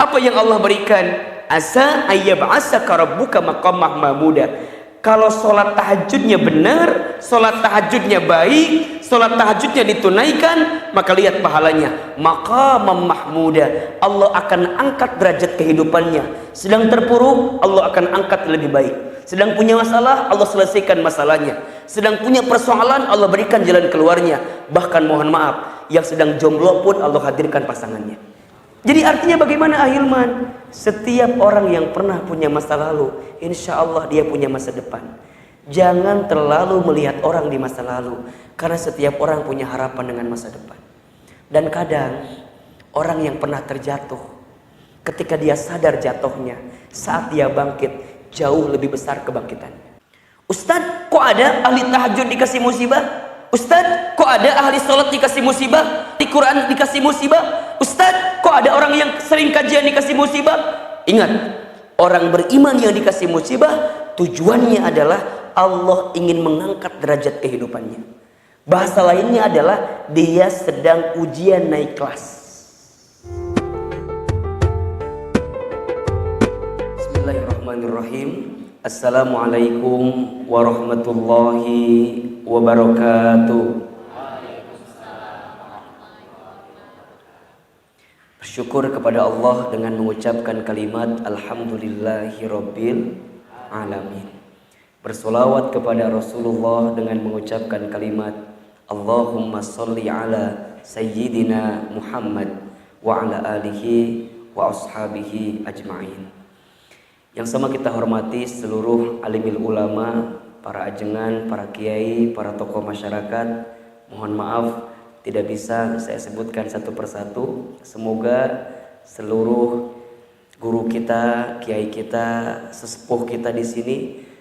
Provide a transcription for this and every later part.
Apa yang Allah berikan? Asa ayyab'asaka rabbuka maqamah mahmuda. Kalau sholat tahajudnya benar, sholat tahajudnya baik, sholat tahajudnya ditunaikan, maka lihat pahalanya, maqamah mahmuda. Allah akan angkat derajat kehidupannya. Sedang terpuruk, Allah akan angkat lebih baik. Sedang punya masalah, Allah selesaikan masalahnya. Sedang punya persoalan, Allah berikan jalan keluarnya. Bahkan mohon maaf, yang sedang jomblo pun Allah hadirkan pasangannya. Jadi artinya bagaimana ahilman? Setiap orang yang pernah punya masa lalu, insya Allah dia punya masa depan. Jangan terlalu melihat orang di masa lalu, karena setiap orang punya harapan dengan masa depan. Dan kadang orang yang pernah terjatuh, ketika dia sadar jatuhnya, saat dia bangkit, jauh lebih besar kebangkitannya. Ustadz, kok ada ahli tahajud dikasih musibah? Ustadz, kok ada ahli sholat dikasih musibah? Di Quran dikasih musibah? Ustadz, kok ada orang yang sering kajian dikasih musibah? Ingat, orang beriman yang dikasih musibah, tujuannya adalah Allah ingin mengangkat derajat kehidupannya. Bahasa lainnya adalah dia sedang ujian naik kelas. Bismillahirrahmanirrahim. Assalamualaikum warahmatullahi wabarakatuh. Bersyukur kepada Allah dengan mengucapkan kalimat Alhamdulillahirabbil alamin. Bersolawat kepada Rasulullah dengan mengucapkan kalimat Allahumma sholli ala sayyidina Muhammad wa ala alihi wa ashabihi ajma'in. Yang sama kita hormati seluruh alimil ulama, para ajengan, para kiai, para tokoh masyarakat. Mohon maaf tidak bisa saya sebutkan satu persatu. Semoga seluruh guru kita, kiai kita, sesepuh kita di sini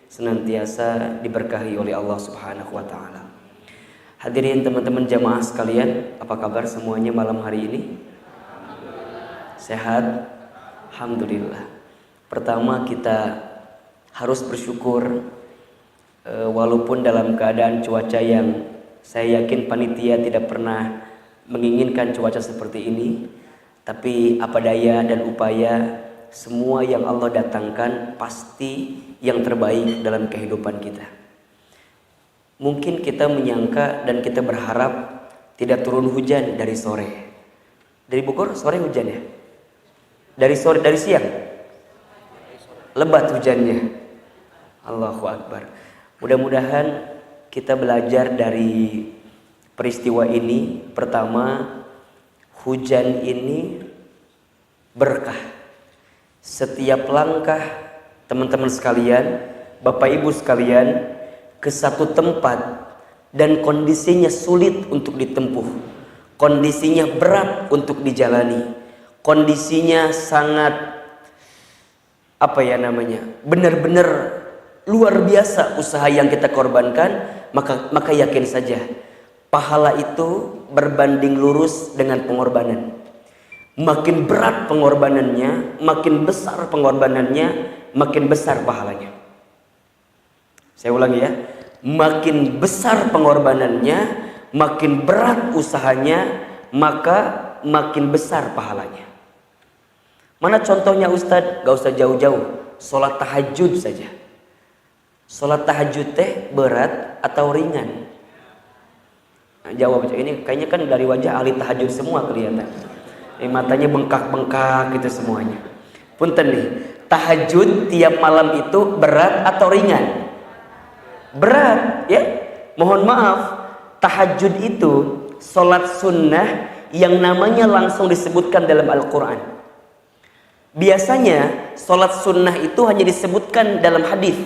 senantiasa diberkahi oleh Allah Subhanahu wa taala. Hadirin teman-teman jamaah sekalian, apa kabar semuanya malam hari ini? Sehat? Alhamdulillah. Pertama, kita harus bersyukur walaupun dalam keadaan cuaca yang saya yakin panitia tidak pernah menginginkan cuaca seperti ini, tapi apa daya dan upaya, semua yang Allah datangkan pasti yang terbaik dalam kehidupan kita. Mungkin kita menyangka dan kita berharap tidak turun hujan dari sore. Dari Bogor sore hujan ya? Dari sore, dari siang lebat hujannya. Allahu Akbar. Mudah-mudahan kita belajar dari peristiwa ini. Pertama, hujan ini berkah. Setiap langkah teman-teman sekalian, Bapak Ibu sekalian, ke satu tempat dan kondisinya sulit untuk ditempuh, kondisinya berat untuk dijalani, kondisinya sangat benar-benar luar biasa usaha yang kita korbankan, maka yakin saja pahala itu berbanding lurus dengan pengorbanan. Makin berat pengorbanannya, makin besar pengorbanannya, makin besar pahalanya. Saya ulangi ya, makin besar pengorbanannya, makin berat usahanya, maka makin besar pahalanya. Mana contohnya Ustadz? Gak usah jauh-jauh, sholat tahajud saja. Sholat tahajud teh berat atau ringan? Nah, jawab ini kayaknya kan dari wajah ahli tahajud semua kelihatan. Matanya bengkak-bengkak gitu semuanya. Punten nih, tahajud tiap malam itu berat atau ringan? Berat ya. Mohon maaf, tahajud itu sholat sunnah yang namanya langsung disebutkan dalam Al-Quran. Biasanya sholat sunnah itu hanya disebutkan dalam hadis,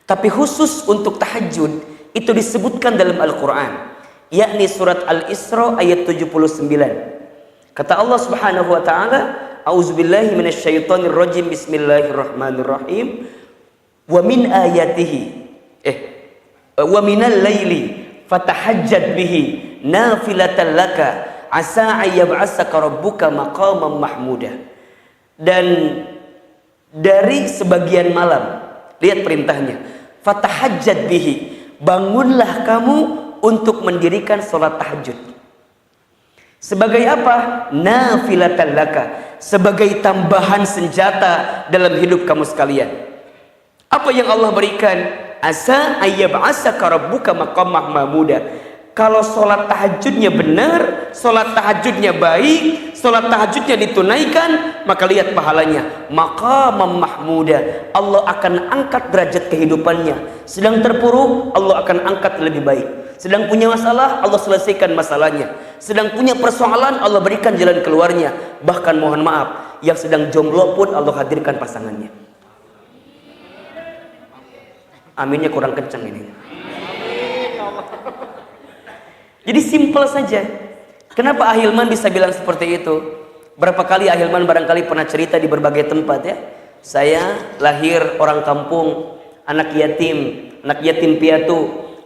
tapi khusus untuk tahajud itu disebutkan dalam Al-Quran, yakni surat Al-Isra ayat 79. Kata Allah Subhanahu wa taala, A'udzubillahi minasyaitonir rajim, bismillahirrahmanirrahim. Wa min ayatihi wa minal laili fatahajjad bihi nafilatan laka asa ayyab'asaka rabbuka maqaman mahmuda. Dan dari sebagian malam, lihat perintahnya, fatahajjad bihi, bangunlah kamu untuk mendirikan sholat tahajud. Sebagai apa? Nafilatan laka, sebagai tambahan senjata dalam hidup kamu sekalian. Apa yang Allah berikan? Asa ayyab'asaka rabbuka maqamah mahmuda. Kalau sholat tahajudnya benar, sholat tahajudnya baik, sholat tahajudnya ditunaikan, maka lihat pahalanya. Maqamah mahmuda, Allah akan angkat derajat kehidupannya. Sedang terpuruk, Allah akan angkat lebih baik. Sedang punya masalah, Allah selesaikan masalahnya. Sedang punya persoalan, Allah berikan jalan keluarnya. Bahkan mohon maaf, yang sedang jomblo pun Allah hadirkan pasangannya. Aminnya kurang kencang ini. Jadi simpel saja. Kenapa Ahilman bisa bilang seperti itu? Berapa kali Ahilman barangkali pernah cerita di berbagai tempat ya. Saya lahir orang kampung, anak yatim piatu,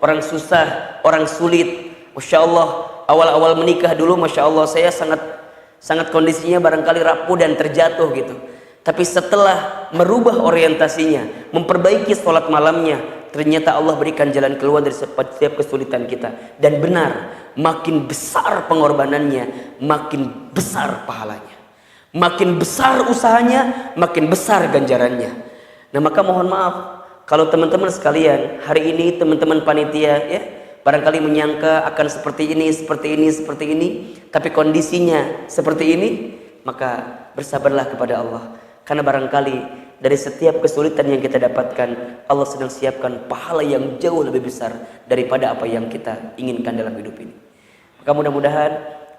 orang susah, orang sulit. Masya Allah, awal-awal menikah dulu, Masya Allah, saya sangat kondisinya barangkali rapuh dan terjatuh gitu. Tapi setelah merubah orientasinya, memperbaiki sholat malamnya, ternyata Allah berikan jalan keluar dari setiap kesulitan kita. Dan benar, makin besar pengorbanannya, makin besar pahalanya. Makin besar usahanya, makin besar ganjarannya. Nah maka mohon maaf, kalau teman-teman sekalian, hari ini teman-teman panitia ya, barangkali menyangka akan seperti ini, tapi kondisinya seperti ini, maka bersabarlah kepada Allah. Karena barangkali dari setiap kesulitan yang kita dapatkan, Allah sedang siapkan pahala yang jauh lebih besar daripada apa yang kita inginkan dalam hidup ini. Maka mudah-mudahan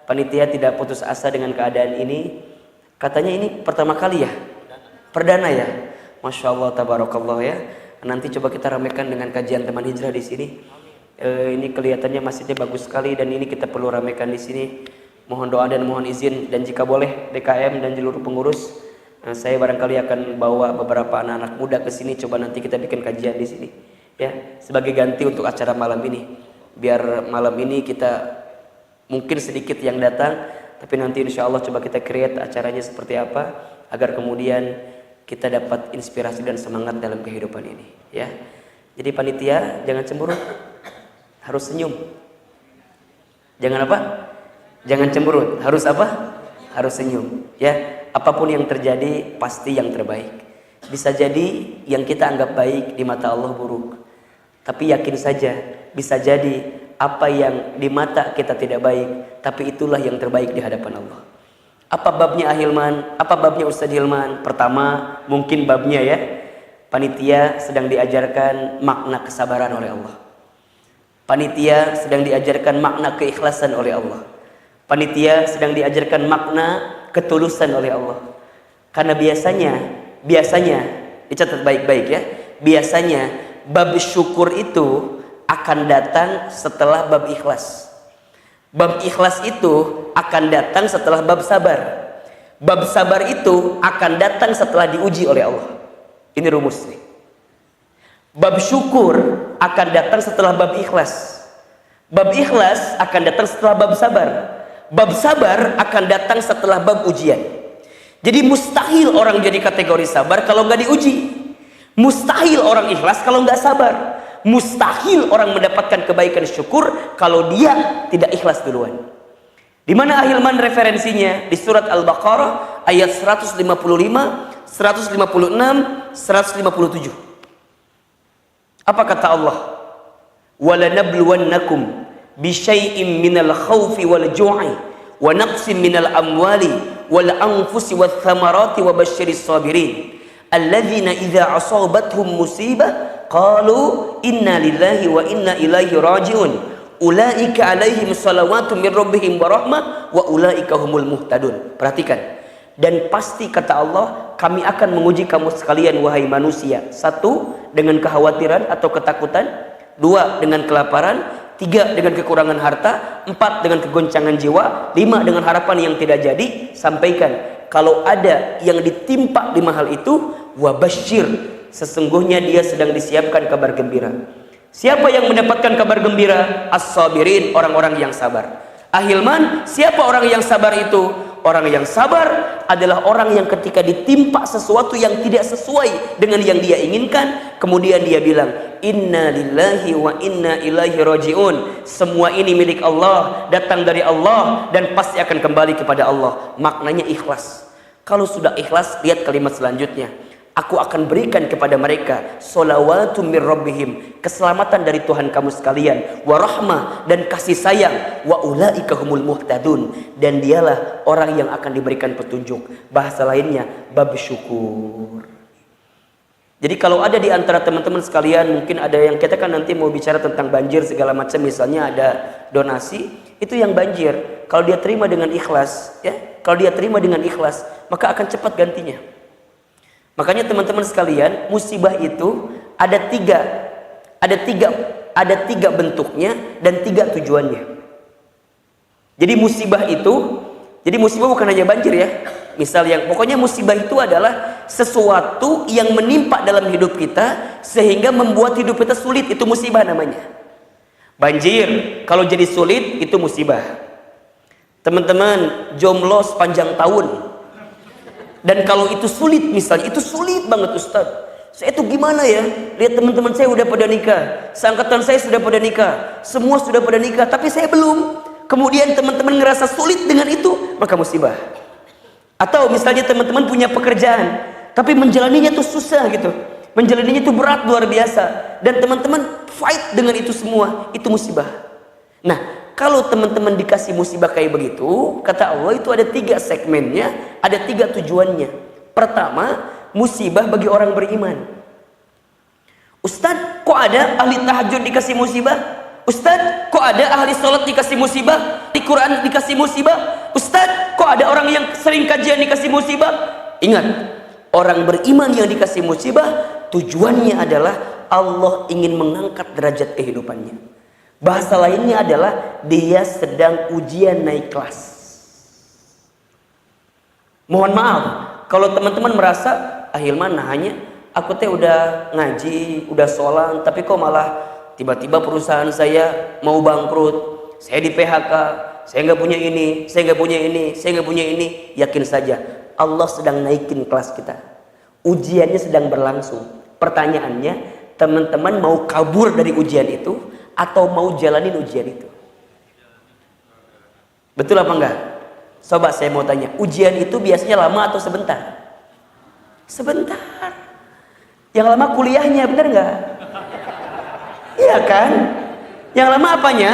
panitia tidak putus asa dengan keadaan ini. Katanya ini pertama kali ya, perdana ya. Masya Allah, tabarakallah ya. Nanti coba kita ramaikan dengan kajian teman hijrah di sini. Ini kelihatannya masjidnya bagus sekali dan ini kita perlu ramaikan di sini. Mohon doa dan mohon izin, dan jika boleh DKM dan seluruh pengurus, saya barangkali akan bawa beberapa anak-anak muda ke sini. Coba nanti kita bikin kajian di sini, ya, sebagai ganti untuk acara malam ini. Biar malam ini kita mungkin sedikit yang datang, tapi nanti insya Allah coba kita create acaranya seperti apa, agar kemudian kita dapat inspirasi dan semangat dalam kehidupan ini, ya. Jadi panitia jangan cemburu, harus senyum. Jangan apa? Jangan cemberut, harus apa? Harus senyum, ya. Apapun yang terjadi pasti yang terbaik. Bisa jadi yang kita anggap baik di mata Allah buruk, tapi yakin saja bisa jadi apa yang di mata kita tidak baik, tapi itulah yang terbaik di hadapan Allah. Apa babnya Ahilman? Apa babnya Ustadz Hilman? Pertama, mungkin babnya ya, panitia sedang diajarkan makna kesabaran oleh Allah. Panitia sedang diajarkan makna keikhlasan oleh Allah. Panitia sedang diajarkan makna ketulusan oleh Allah. Karena biasanya dicatat baik-baik ya, biasanya bab syukur itu akan datang setelah bab ikhlas. Bab ikhlas itu akan datang setelah bab sabar. Bab sabar itu akan datang setelah diuji oleh Allah. Ini rumus nih. Bab syukur akan datang setelah bab ikhlas. Bab ikhlas akan datang setelah bab sabar. Bab sabar akan datang setelah bab ujian. Jadi mustahil orang jadi kategori sabar kalau nggak diuji. Mustahil orang ikhlas kalau nggak sabar. Mustahil orang mendapatkan kebaikan syukur kalau dia tidak ikhlas duluan. Di mana Ahilman referensinya? Di surat Al-Baqarah ayat 155, 156, 157. Apa kata Allah? وَلَنَبْلُوَنَّكُمْ bisyai'im minal khawfi wal ju'i wa naqsim minal amwali wal anfusi wath thamarati wa basyiris sabirin alladzina idza asabathum musibah qalu inna lillahi wa inna ilaihi raji'un ulaika alaihim salawatu min rabbihim wa rahmah wa ulaika humul muhtadun. Perhatikan. Dan pasti kata Allah, kami akan menguji kamu sekalian wahai manusia. 1, dengan kekhawatiran atau ketakutan. 2, dengan kelaparan. 3, dengan kekurangan harta. 4, dengan kegoncangan jiwa. 5, dengan harapan yang tidak jadi. Sampaikan, kalau ada yang ditimpa 5 hal itu, wabasyir, sesungguhnya dia sedang disiapkan kabar gembira. Siapa yang mendapatkan kabar gembira? As-sabirin, orang-orang yang sabar. Ahilman, siapa orang yang sabar itu? Orang yang sabar adalah orang yang ketika ditimpa sesuatu yang tidak sesuai dengan yang dia inginkan, kemudian dia bilang, inna lillahi wa inna ilaihi raji'un. Semua ini milik Allah, datang dari Allah, dan pasti akan kembali kepada Allah. Maknanya ikhlas. Kalau sudah ikhlas, lihat kalimat selanjutnya. Aku akan berikan kepada mereka sholawatu mir rabbihim, keselamatan dari Tuhan kamu sekalian, wa rahmah, dan kasih sayang, wa ulaika humul muhtadun, dan dialah orang yang akan diberikan petunjuk. Bahasa lainnya bab syukur. Jadi kalau ada di antara teman-teman sekalian, mungkin ada yang kita kan nanti mau bicara tentang banjir segala macam, misalnya ada donasi, itu yang banjir, kalau dia terima dengan ikhlas, ya, kalau dia terima dengan ikhlas, maka akan cepat gantinya. Makanya teman-teman sekalian, musibah itu ada tiga bentuknya dan 3 tujuannya. Jadi musibah bukan hanya banjir ya. Misal pokoknya musibah itu adalah sesuatu yang menimpa dalam hidup kita sehingga membuat hidup kita sulit, itu musibah namanya. Banjir kalau jadi sulit itu musibah. Teman-teman jomblo sepanjang tahun, dan kalau itu sulit, misalnya itu sulit banget Ustaz, saya itu gimana ya, lihat teman-teman saya udah pada nikah, seangkatan saya sudah pada nikah, semua sudah pada nikah, tapi saya belum. Kemudian teman-teman ngerasa sulit dengan itu, maka musibah. Atau misalnya teman-teman punya pekerjaan, tapi menjalaninya tuh susah gitu, menjalaninya tuh berat luar biasa, dan teman-teman fight dengan itu semua, itu musibah. Nah, kalau teman-teman dikasih musibah kayak begitu, kata Allah itu ada 3 segmennya, ada 3 tujuannya. Pertama, musibah bagi orang beriman. Ustadz, kok ada ahli tahajud dikasih musibah? Ustadz, kok ada ahli sholat dikasih musibah? Di Quran dikasih musibah? Ustadz, kok ada orang yang sering kajian dikasih musibah? Ingat, orang beriman yang dikasih musibah, tujuannya adalah Allah ingin mengangkat derajat kehidupannya. Bahasa lainnya adalah dia sedang ujian naik kelas. Mohon maaf kalau teman-teman merasa, Hilman hanya aku teh udah ngaji, udah sholat, tapi kok malah tiba-tiba perusahaan saya mau bangkrut, saya di PHK, saya nggak punya ini, saya nggak punya ini, saya nggak punya ini. Yakin saja Allah sedang naikin kelas kita. Ujiannya sedang berlangsung. Pertanyaannya, teman-teman mau kabur dari ujian itu atau mau jalanin ujian itu? Betul apa enggak? Coba saya mau tanya, ujian itu biasanya lama atau sebentar? Sebentar. Yang lama kuliahnya, bener enggak? Iya kan? Yang lama apanya?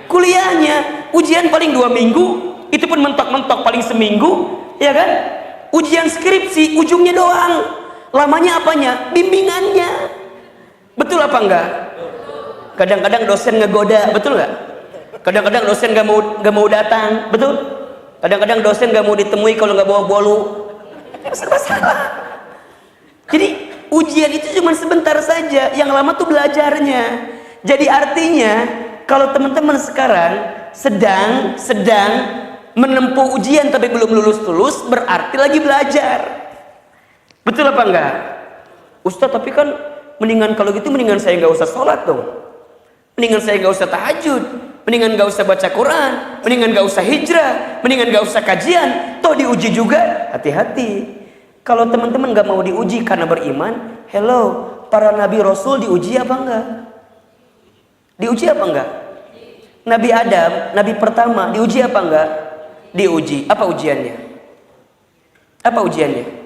Kuliahnya. Ujian paling 2 minggu, itu pun mentok-mentok paling seminggu, ya kan? Ujian skripsi ujungnya doang. Lamanya apanya? Bimbingannya. Betul apa enggak? Kadang-kadang dosen ngegoda, betul nggak? Kadang-kadang dosen nggak mau datang, betul? Kadang-kadang dosen nggak mau ditemui kalau nggak bawa bolu. Masalah. Jadi ujian itu cuma sebentar saja, yang lama tuh belajarnya. Jadi artinya kalau teman-teman sekarang sedang menempuh ujian tapi belum lulus, berarti lagi belajar. Betul apa enggak? Ustaz, tapi kan mendingan kalau gitu mendingan saya nggak usah sholat dong. Mendingan saya gak usah tahajud, mendingan gak usah baca Quran, mendingan gak usah hijrah, mendingan gak usah kajian, toh diuji juga. Hati-hati. Kalau teman-teman gak mau diuji karena beriman, hello, para nabi rasul diuji apa enggak? Diuji apa enggak? Nabi Adam, nabi pertama, diuji apa enggak? Diuji. Apa ujiannya? Apa ujiannya?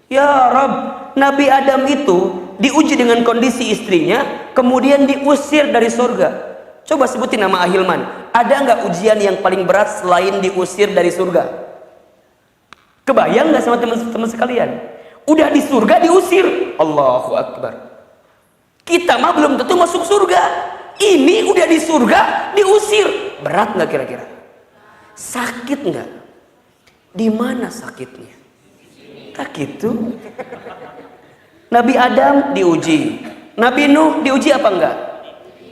Ya Rabb, Nabi Adam itu diuji dengan kondisi istrinya, kemudian diusir dari surga. Coba sebutin nama Ahilman. Ada nggak ujian yang paling berat selain diusir dari surga? Kebayang nggak sama teman-teman sekalian? Udah di surga diusir. Allahu Akbar. Kita mah belum tentu masuk surga. Ini udah di surga diusir. Berat nggak kira-kira? Sakit nggak? Di mana sakitnya? Tak gitu. Nabi Adam diuji, Nabi Nuh diuji apa enggak?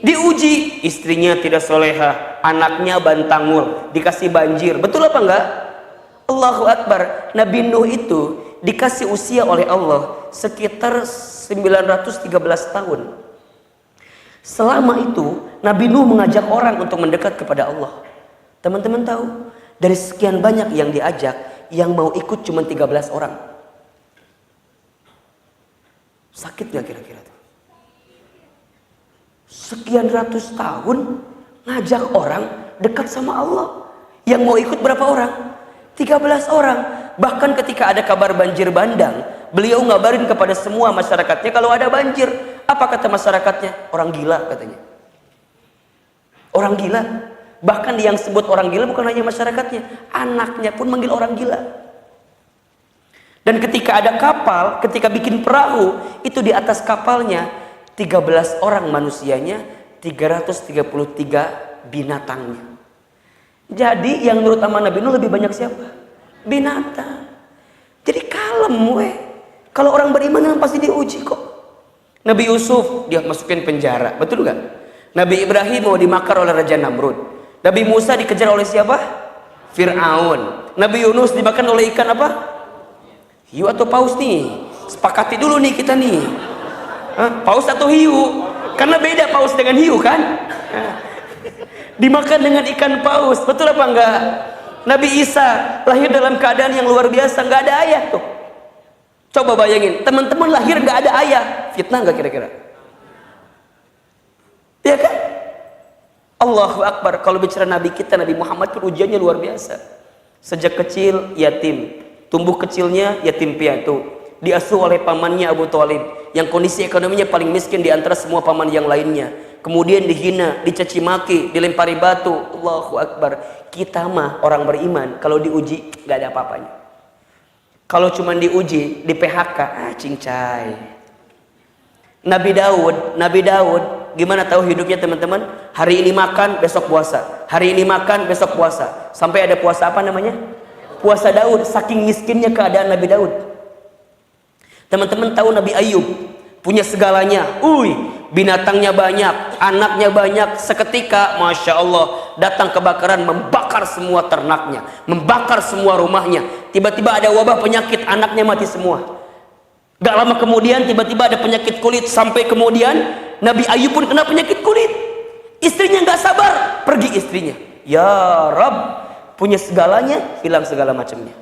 Diuji, istrinya tidak soleha, anaknya bantangul, dikasih banjir, betul apa enggak? Allahu Akbar. Nabi Nuh itu dikasih usia oleh Allah sekitar 913 tahun. Selama itu Nabi Nuh mengajak orang untuk mendekat kepada Allah. Teman-teman tahu, Dari sekian banyak yang diajak, yang mau ikut cuma 13 orang. Sakit gak kira-kira tuh? Sekian ratus tahun ngajak orang dekat sama Allah. Yang mau ikut berapa orang? 13 orang. Bahkan ketika ada kabar banjir bandang, beliau ngabarin kepada semua masyarakatnya kalau ada banjir. Apa kata masyarakatnya? Orang gila katanya. Orang gila. Bahkan yang sebut orang gila bukan hanya masyarakatnya, anaknya pun manggil orang gila. Dan ketika ada kapal, ketika bikin perahu, itu di atas kapalnya 13 orang manusianya, 333 binatangnya. Jadi yang menurut aman Nabi Nuh lebih banyak siapa? Binatang. Jadi kalem weh. Kalau orang beriman pasti diuji kok. Nabi Yusuf dia masukin penjara, betul nggak? Nabi Ibrahim mau dimakar oleh Raja Namrud. Nabi Musa dikejar oleh siapa? Fir'aun. Nabi Yunus dimakan oleh ikan apa? Hiu atau paus nih? Sepakati dulu nih kita nih. Paus atau hiu? Karena beda paus dengan hiu kan? Dimakan dengan ikan paus, betul apa enggak? Nabi Isa lahir dalam keadaan yang luar biasa, nggak ada ayah tuh. Coba bayangin, teman-teman lahir nggak ada ayah, fitnah nggak kira-kira? Iya kan? Allahu Akbar. Kalau bicara Nabi kita, Nabi Muhammad pun ujiannya luar biasa. Sejak kecil yatim, tumbuh kecilnya yatim piatu, diasuh oleh pamannya Abu Thalib, yang kondisi ekonominya paling miskin di antara semua paman yang lainnya. Kemudian dihina, dicaci maki, dilempari batu. Allahu Akbar. Kita mah orang beriman, kalau diuji nggak ada apa-apanya. Kalau cuma diuji, di PHK, cincai. Nabi Daud, gimana tahu hidupnya teman-teman? Hari ini makan, besok puasa. Hari ini makan, besok puasa. Sampai ada puasa apa namanya? Puasa Daud. Saking miskinnya keadaan Nabi Daud. Teman-teman tahu Nabi Ayub punya segalanya. Binatangnya banyak, anaknya banyak. Seketika, Masya Allah, datang kebakaran membakar semua ternaknya, membakar semua rumahnya. Tiba-tiba ada wabah penyakit, anaknya mati semua. Gak lama kemudian tiba-tiba ada penyakit kulit, sampai kemudian Nabi Ayub pun kena penyakit kulit. Istrinya gak sabar, pergi istrinya. Ya Rabb, punya segalanya, hilang segala macamnya.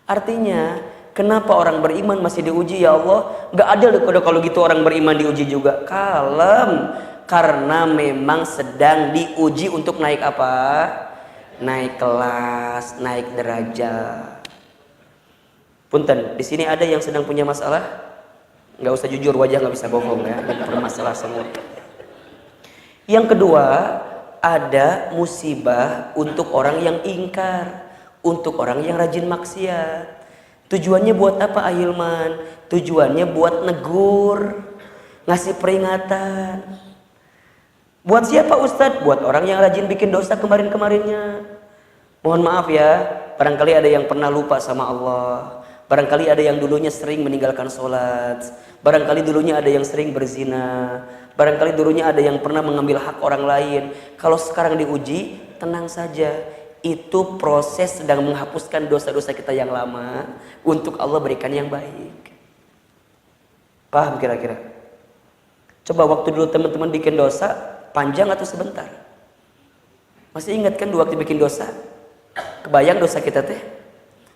Artinya, kenapa orang beriman masih diuji ya Allah? Gak adil kalau gitu orang beriman diuji juga. Kalem, karena memang sedang diuji untuk naik apa? Naik kelas, naik derajat. Punten, di sini ada yang sedang punya masalah? Nggak usah jujur, wajah nggak bisa bohong ya. Bermasalah semua. Yang kedua, ada musibah untuk orang yang ingkar, untuk orang yang rajin maksiat. Tujuannya buat apa Ahilman? Tujuannya buat negur, ngasih peringatan. Buat siapa Ustadz? Buat orang yang rajin bikin dosa kemarin-kemarinnya. Mohon maaf ya, barangkali ada yang pernah lupa sama Allah. Barangkali ada yang dulunya sering meninggalkan sholat. Barangkali dulunya ada yang sering berzina. Barangkali dulunya ada yang pernah mengambil hak orang lain. Kalau sekarang diuji, tenang saja. Itu proses sedang menghapuskan dosa-dosa kita yang lama untuk Allah berikan yang baik. Paham kira-kira? Coba waktu dulu teman-teman bikin dosa, panjang atau sebentar? Masih ingat kan waktu bikin dosa? Kebayang dosa kita teh?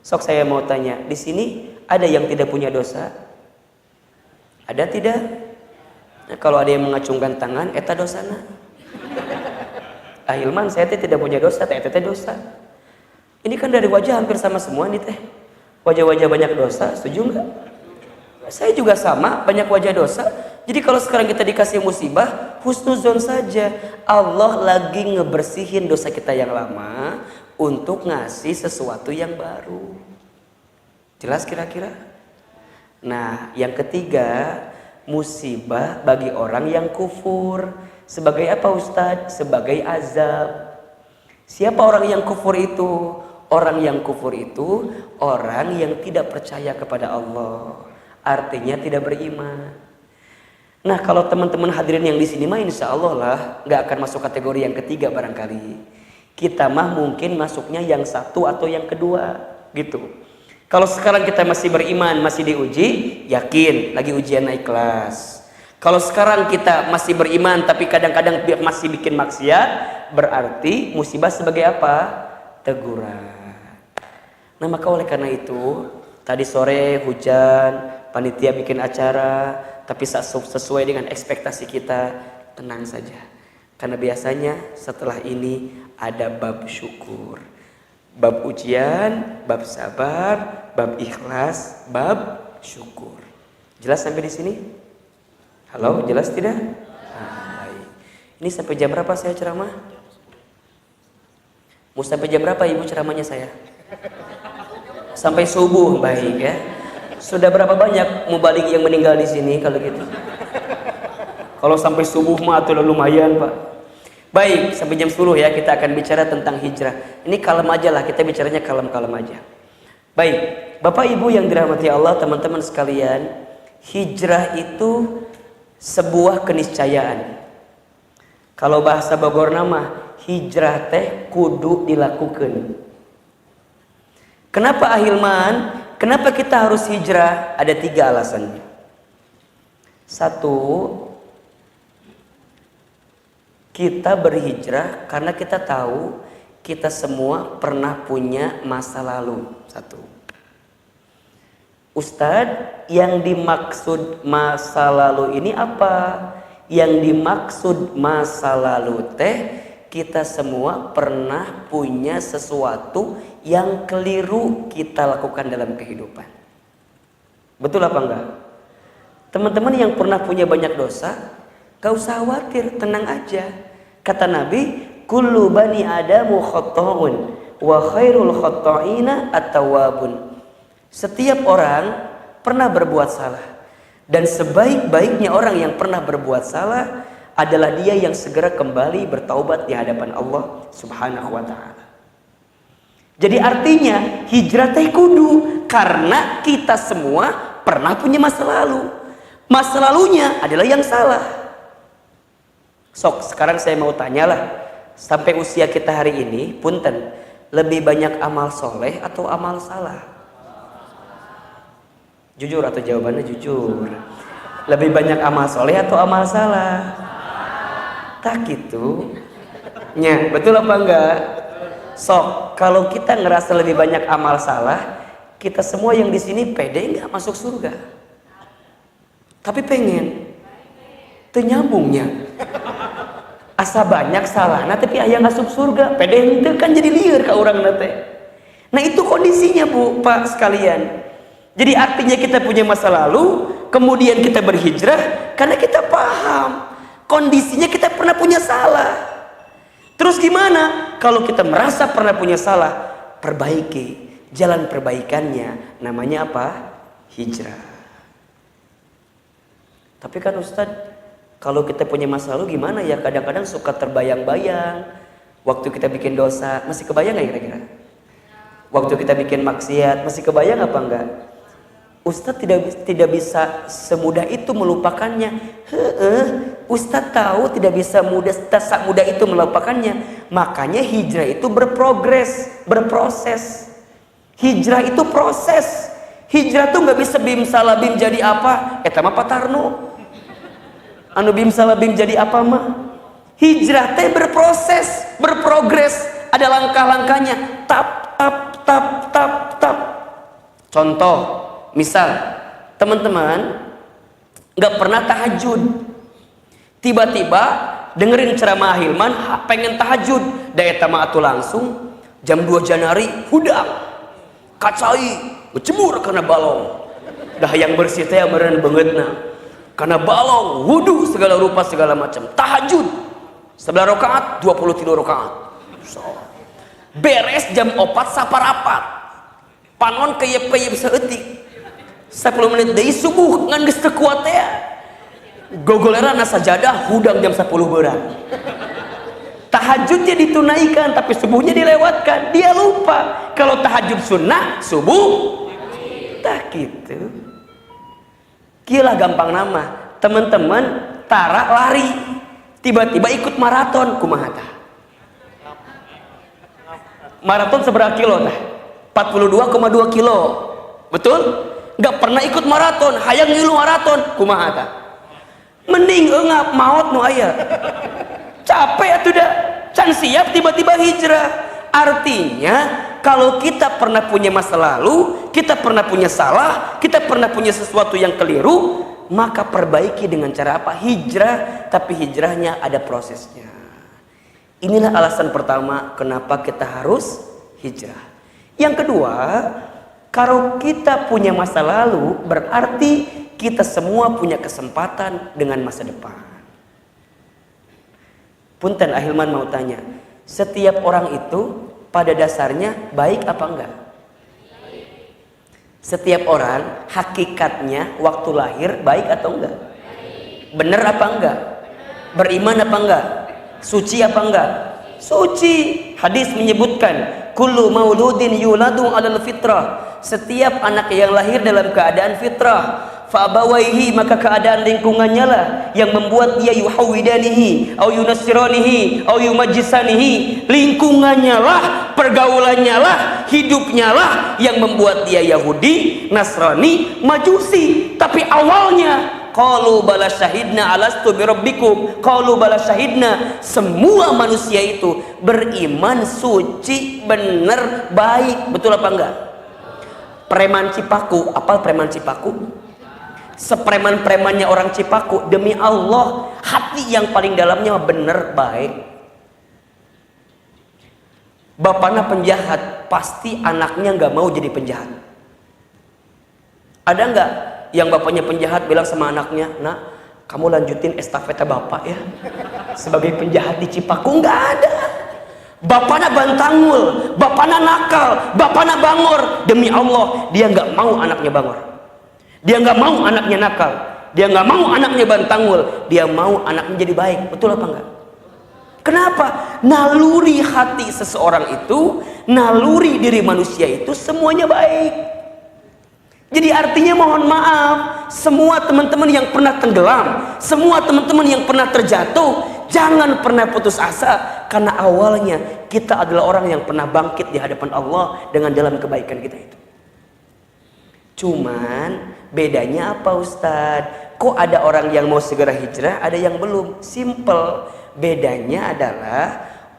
Sok saya mau tanya, di sini ada yang tidak punya dosa? Ada tidak? Nah, kalau ada yang mengacungkan tangan, eta dosana. Ahilman, saya teh tidak punya dosa, teh dosa. Ini kan dari wajah hampir sama semua nih teh. Wajah-wajah banyak dosa, setuju nggak? Saya juga sama, banyak wajah dosa. Jadi kalau sekarang kita dikasih musibah, husnuzon saja. Allah lagi ngebersihin dosa kita yang lama untuk ngasih sesuatu yang baru. Jelas kira-kira? Nah, yang ketiga, musibah bagi orang yang kufur. Sebagai apa Ustadz? Sebagai azab. Siapa orang yang kufur itu? Orang yang kufur itu orang yang tidak percaya kepada Allah. Artinya tidak beriman. Nah, kalau teman-teman hadirin yang di sini mah insya Allah lah nggak akan masuk kategori yang ketiga barangkali. Kita mah mungkin masuknya yang satu atau yang kedua gitu. Kalau sekarang kita masih beriman, masih diuji, yakin lagi ujian naik kelas. Kalau sekarang kita masih beriman tapi kadang-kadang masih bikin maksiat, berarti musibah sebagai apa? Teguran. Nah maka oleh karena itu, tadi sore hujan, panitia bikin acara, tapi sesuai dengan ekspektasi kita, tenang saja. Karena biasanya setelah ini ada bab syukur, bab ujian, bab sabar, bab ikhlas, bab syukur. Jelas sampai di sini? Halo, jelas tidak? Baik. Ini sampai jam berapa saya ceramah? Mau sampai jam berapa ibu ceramahnya saya? Sampai subuh, baik ya. Sudah berapa banyak mubalik yang meninggal di sini kalau gitu? Kalau sampai subuh mah tuh lumayan pak. Baik, sampai jam 10 ya kita akan bicara tentang hijrah. Ini kalem aja lah, kita bicaranya kalem-kalem aja. Baik, Bapak Ibu yang dirahmati Allah, teman-teman sekalian, hijrah itu sebuah keniscayaan. Kalau bahasa Bogor nama, hijrah teh kudu dilakukan. Kenapa ahilman? Kenapa kita harus hijrah? Ada 3 alasannya. 1, kita berhijrah karena kita tahu kita semua pernah punya masa lalu. 1. Ustadz, yang dimaksud masa lalu ini apa? Yang dimaksud masa lalu teh, kita semua pernah punya sesuatu yang keliru kita lakukan dalam kehidupan. Betul apa enggak? Teman-teman yang pernah punya banyak dosa, gak usah khawatir, tenang aja. Kata Nabi, kullu bani adamu khatta'un wa khairul khatta'ina at-tawwabun. Setiap orang pernah berbuat salah, dan sebaik-baiknya orang yang pernah berbuat salah adalah dia yang segera kembali bertaubat di hadapan Allah Subhanahu wa ta'ala. Jadi artinya hijrah teh kudu karena kita semua pernah punya masa lalu. Masa lalunya adalah yang salah. Sok, sekarang saya mau tanyalah, sampai usia kita hari ini, punten, lebih banyak amal soleh atau amal salah? Jujur atau jawabannya jujur? Lebih banyak amal soleh atau amal salah? Tak gitu. Nya, betul apa enggak? Sok, kalau kita ngerasa lebih banyak amal salah, kita semua yang di sini pede nggak masuk surga? Tapi pengen, ternyambungnya. Asa banyak salah, nah tapi ayah masuk surga, pede itu kan jadi liar ke orang nate. Nah itu kondisinya bu, pak sekalian. Jadi artinya kita punya masa lalu, kemudian kita berhijrah karena kita paham kondisinya kita pernah punya salah. Terus gimana? Kalau kita merasa pernah punya salah, perbaiki. Jalan perbaikannya namanya apa? Hijrah. Tapi kan Ustadz, kalau kita punya masa lalu gimana ya? Kadang-kadang suka terbayang-bayang. Waktu kita bikin dosa, masih kebayang gak kira-kira? Waktu kita bikin maksiat, masih kebayang apa enggak? Ustadz tidak bisa semudah itu melupakannya. Ustadz tahu tidak bisa mudah itu melupakannya. Makanya hijrah itu berproses. Hijrah itu proses. Hijrah tuh nggak bisa bim salah bim jadi apa? Eta mah patarno. Anu bim salah bim jadi apa mah? Hijrah teh berproses, berprogres. Ada langkah-langkahnya. Tap. Contoh. Misal, teman-teman gak pernah tahajud, tiba-tiba dengerin ceramah Hilman, pengen tahajud, daya tamatu langsung jam 2 Januari, hudang, kacai, ngecebur karena balong, dah yang bersih teh meureun beungeutna, karena balong, wudu segala rupa segala macam, tahajud, 11 rakaat, 23 rakaat, beres jam 4 saparapat, panon keyep-keyep seeutik. 10 menit dari subuh ngan geus teu kuat teh. Gogolera na sajadah hudang jam 10 beurang. Tahajudnya ditunaikan tapi subuhnya dilewatkan. Dia lupa kalau tahajud sunnah subuh tak gitu. Kieulah gampang nama. Teman-teman tara lari tiba-tiba ikut maraton kumaha tah? Maraton seberapa kilo tah? 42,2 kilo. Betul? Gak pernah ikut maraton, hayang ngilu maraton, kumaha tah? Mending eungap maot nu aya. Capek atuh da, can siap tiba-tiba hijrah. Artinya kalau kita pernah punya masa lalu, kita pernah punya salah, kita pernah punya sesuatu yang keliru, maka perbaiki dengan cara apa? Hijrah, tapi hijrahnya ada prosesnya. Inilah alasan pertama kenapa kita harus hijrah. Yang kedua, kalau kita punya masa lalu, berarti kita semua punya kesempatan dengan masa depan. Punten, Ahilman mau tanya, setiap orang itu pada dasarnya baik apa enggak? Setiap orang hakikatnya waktu lahir baik atau enggak? Benar apa enggak? Beriman apa enggak? Suci apa enggak? Suci. Hadis menyebutkan, kullu mauludin yuladu 'alal fitrah. Setiap anak yang lahir dalam keadaan fitrah. Fa'abawaihi, maka keadaan lingkungannya lah yang membuat dia yuhawidanihi au yunassiranihi au yumajjisanihi. Lingkungannya lah, pergaulannya lah, hidupnya lah yang membuat dia Yahudi, Nasrani, Majusi. Tapi awalnya qalu bala syahidna alastu birabbikum, qalu bala syahidna. Semua manusia itu beriman, suci, benar, baik. Betul apa enggak? Preman Cipaku, apal preman Cipaku? Sepreman-premannya orang Cipaku, demi Allah, hati yang paling dalamnya benar, baik. Bapaknya penjahat, pasti anaknya nggak mau jadi penjahat. Ada nggak yang bapaknya penjahat bilang sama anaknya, nak, kamu lanjutin estafeta bapak ya, sebagai penjahat di Cipaku? Nggak ada. Bapaknya bantangul, bapaknya nakal, bapaknya bangor, demi Allah dia nggak mau anaknya bangor. Dia nggak mau anaknya nakal, dia nggak mau anaknya bantangul, dia mau anaknya jadi baik. Betul apa enggak? Kenapa? Naluri hati seseorang itu, naluri diri manusia itu semuanya baik. Jadi artinya mohon maaf, semua teman-teman yang pernah tenggelam, semua teman-teman yang pernah terjatuh, jangan pernah putus asa, karena awalnya kita adalah orang yang pernah bangkit di hadapan Allah dengan dalam kebaikan kita itu. Cuman bedanya apa Ustadz? Kok ada orang yang mau segera hijrah, ada yang belum? Simple. Bedanya adalah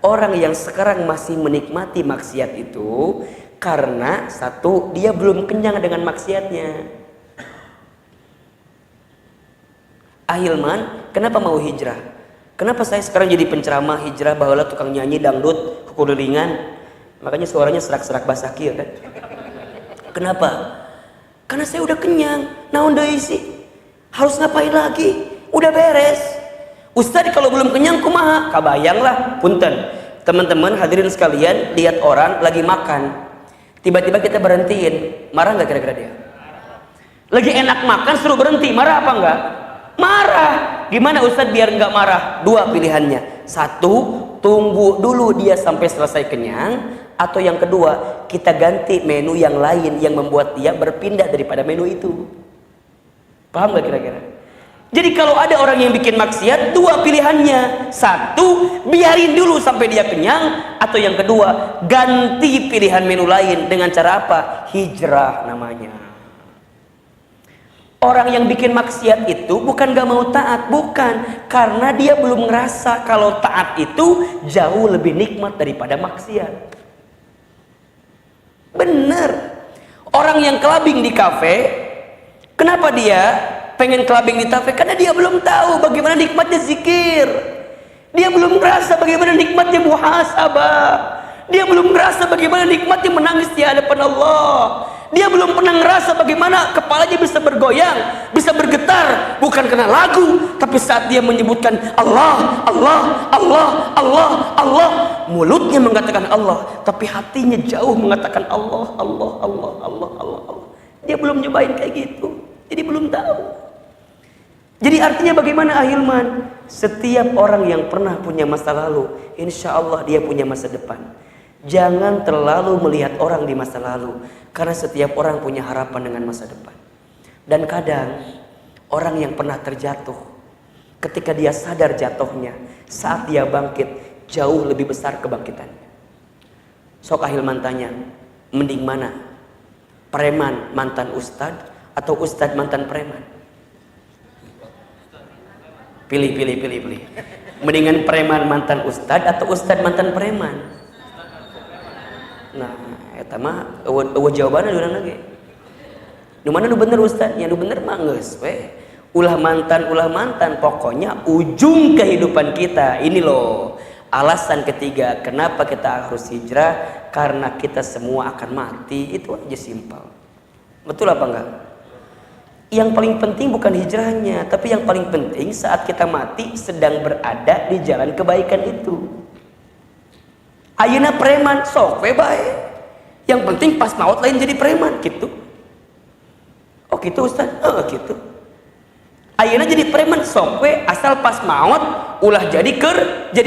orang yang sekarang masih menikmati maksiat itu karena satu, dia belum kenyang dengan maksiatnya. Ahilman, kenapa mau hijrah? Kenapa saya sekarang jadi penceramah hijrah, baheula tukang nyanyi dangdut, kukulilingan? Makanya suaranya serak-serak basah kieu kan? Kenapa? Karena saya udah kenyang. Naon deui sih? Harus ngapain lagi? Udah beres. Ustaz kalau belum kenyang kumaha? Kabayang lah, punten. Teman-teman hadirin sekalian, lihat orang lagi makan, tiba-tiba kita berhentiin, marah nggak kira-kira dia? Lagi enak makan suruh berhenti, marah apa enggak? Marah. Gimana Ustaz biar nggak marah? Dua pilihannya. Satu, tunggu dulu dia sampai selesai kenyang. Atau yang kedua, kita ganti menu yang lain yang membuat dia berpindah daripada menu itu. Paham gak kira-kira? Jadi kalau ada orang yang bikin maksiat, dua pilihannya. Satu, biarin dulu sampai dia kenyang. Atau yang kedua, ganti pilihan menu lain. Dengan cara apa? Hijrah namanya. Orang yang bikin maksiat itu bukan gak mau taat, bukan. Karena dia belum ngerasa kalau taat itu jauh lebih nikmat daripada maksiat. Bener. Orang yang kelabing di kafe, kenapa dia pengen kelabing di kafe? Karena dia belum tahu bagaimana nikmatnya zikir. Dia belum merasa bagaimana nikmatnya muhasabah. Dia belum merasa bagaimana nikmatnya menangis di hadapan Allah. Dia belum pernah ngerasa bagaimana kepalanya bisa bergoyang, bisa bergetar, bukan karena lagu, tapi saat dia menyebutkan Allah, Allah, Allah, Allah, Allah. Mulutnya mengatakan Allah, tapi hatinya jauh mengatakan Allah, Allah, Allah, Allah, Allah, Allah. Dia belum nyobain kayak gitu, jadi belum tahu. Jadi artinya bagaimana Ahilman? Setiap orang yang pernah punya masa lalu, insya Allah dia punya masa depan. Jangan terlalu melihat orang di masa lalu, karena setiap orang punya harapan dengan masa depan. Dan kadang orang yang pernah terjatuh, ketika dia sadar jatuhnya, saat dia bangkit jauh lebih besar kebangkitannya. Sok Ahilman tanya, mending mana? Preman mantan ustad atau ustad mantan preman? Pilih. Mendingan preman mantan ustad atau ustad mantan preman? Nah, eta mah eueuh jawabanna urang lagi. Nu mana nu bener Ustaz? Ya nu bener mah geus we. Ulah mantan, pokoknya ujung kehidupan kita ini loh. Alasan ketiga kenapa kita harus hijrah, karena kita semua akan mati. Itu aja simpel. Betul apa enggak? Yang paling penting bukan hijrahnya, tapi yang paling penting saat kita mati sedang berada di jalan kebaikan itu. Ayeuna preman sok we bae. Yang penting pas maut lain jadi preman gitu. Oh gitu Ustaz? Gitu. Ayeuna jadi preman sok we asal pas maut ulah jadi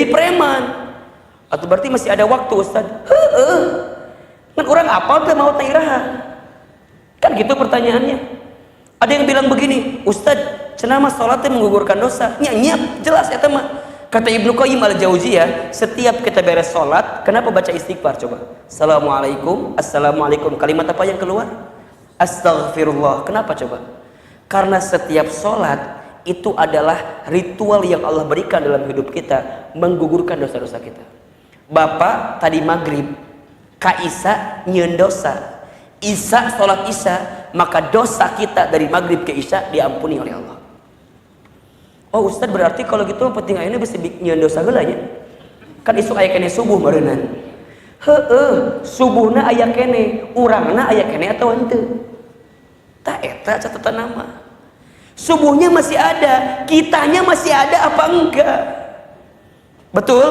preman. Atau berarti masih ada waktu Ustaz? Kan orang apal teh maut teh iraha. Kan gitu pertanyaannya. Ada yang bilang begini, Ustaz, cenah mah salat teh menggugurkan dosa. Nya jelas eta mah. Kata Ibnu Qayyim al-Jauziyah, setiap kita beres sholat, kenapa baca istighfar coba? Assalamualaikum. Kalimat apa yang keluar? Astaghfirullah. Kenapa coba? Karena setiap sholat itu adalah ritual yang Allah berikan dalam hidup kita, menggugurkan dosa-dosa kita. Bapak tadi maghrib, ka Isya nyieun dosa. Isya sholat Isya, maka dosa kita dari maghrib ke Isya diampuni oleh Allah. Oh Ustaz, berarti kalau gitu penting ayeuna bisa nyieun dosa heula nya. Kan isu aya kene subuh meureunnan. Subuhna aya kene, urangna aya kene atawa henteu. Tak eta catatan nama. Subuhnya masih ada, kitanya masih ada apa enggak? Betul?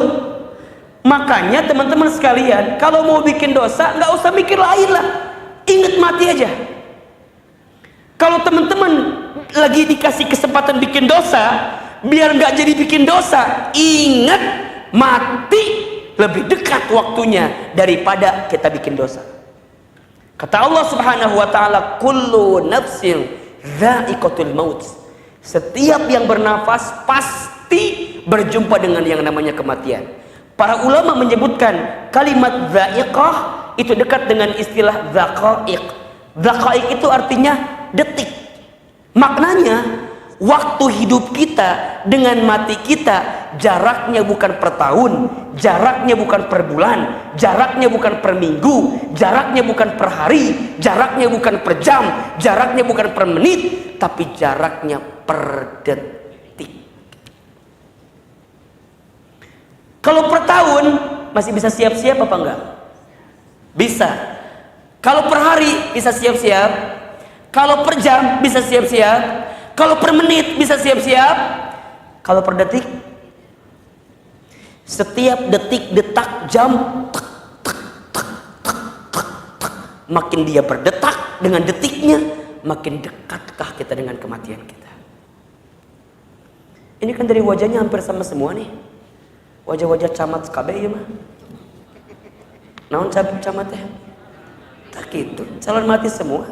Makanya teman-teman sekalian, kalau mau bikin dosa nggak usah mikir lain lah. Ingat mati aja. Kalau teman-teman lagi dikasih kesempatan bikin dosa, biar nggak jadi bikin dosa, ingat mati lebih dekat waktunya daripada kita bikin dosa. Kata Allah Subhanahu wa taala, kullu nafsin dha'iqatul maut. Setiap yang bernafas pasti berjumpa dengan yang namanya kematian. Para ulama menyebutkan kalimat dha'iqah itu dekat dengan istilah dhaqaiq. Dhaqaiq itu artinya detik. Maknanya waktu hidup kita dengan mati kita jaraknya bukan per tahun, jaraknya bukan per bulan, jaraknya bukan per minggu, jaraknya bukan per hari, jaraknya bukan per jam, jaraknya bukan per menit, tapi jaraknya per detik. Kalau per tahun masih bisa siap-siap apa enggak? Bisa. Kalau per hari bisa siap-siap. Kalau per jam bisa siap-siap. Kalau per menit bisa siap-siap. Kalau per detik, setiap detik, detak, jam, makin dia berdetak dengan detiknya, makin dekatkah kita dengan kematian kita. Ini kan dari wajahnya hampir sama semua nih. Wajah-wajah camat KB ya mah. Naon camat ya? Tak gitu, calon mati semua.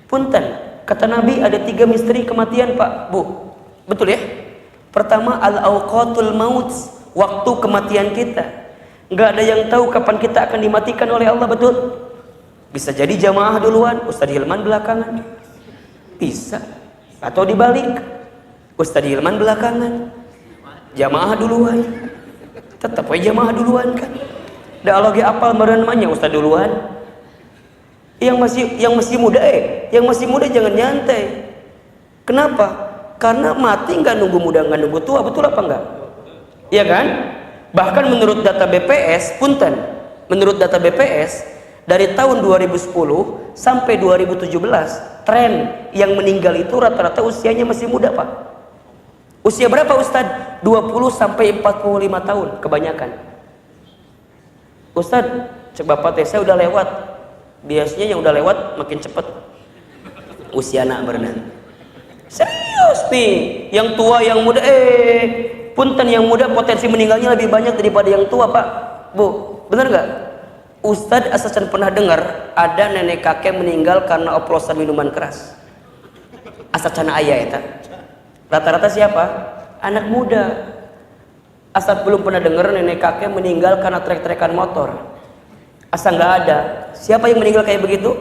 Punten, kata Nabi ada 3 misteri kematian Pak, Bu. Betul ya? Pertama, al-awqatul maut, waktu kematian kita. Nggak ada yang tahu kapan kita akan dimatikan oleh Allah, betul? Bisa jadi jamaah duluan, Ustadz Hilman belakangan. Bisa. Atau dibalik, Ustadz Hilman belakangan, jamaah duluan. Tetap aja jamaah duluan kan. Da lagi apal meureun mah Ustadz duluan. Yang masih muda jangan nyantai. Kenapa? Karena mati nggak nunggu muda, nggak nunggu tua, betul apa enggak? Iya kan? Bahkan menurut data BPS, punten, menurut data BPS dari tahun 2010 sampai 2017 tren yang meninggal itu rata-rata usianya masih muda Pak. Usia berapa Ustadz? 20 sampai 45 tahun kebanyakan. Ustadz, cek bapak teh saya udah lewat. Biasanya yang udah lewat makin cepet usia anak berenang. Serius nih, yang tua yang muda punten, yang muda potensi meninggalnya lebih banyak daripada yang tua Pak, Bu, bener nggak? Ustadz asasan pernah dengar ada nenek kakek meninggal karena oplosan minuman keras. Asasan ayah eta. Rata-rata siapa? Anak muda. Asal belum pernah dengar nenek kakek meninggal karena trek-trekan motor. Asal nggak ada. Siapa yang meninggal kayak begitu?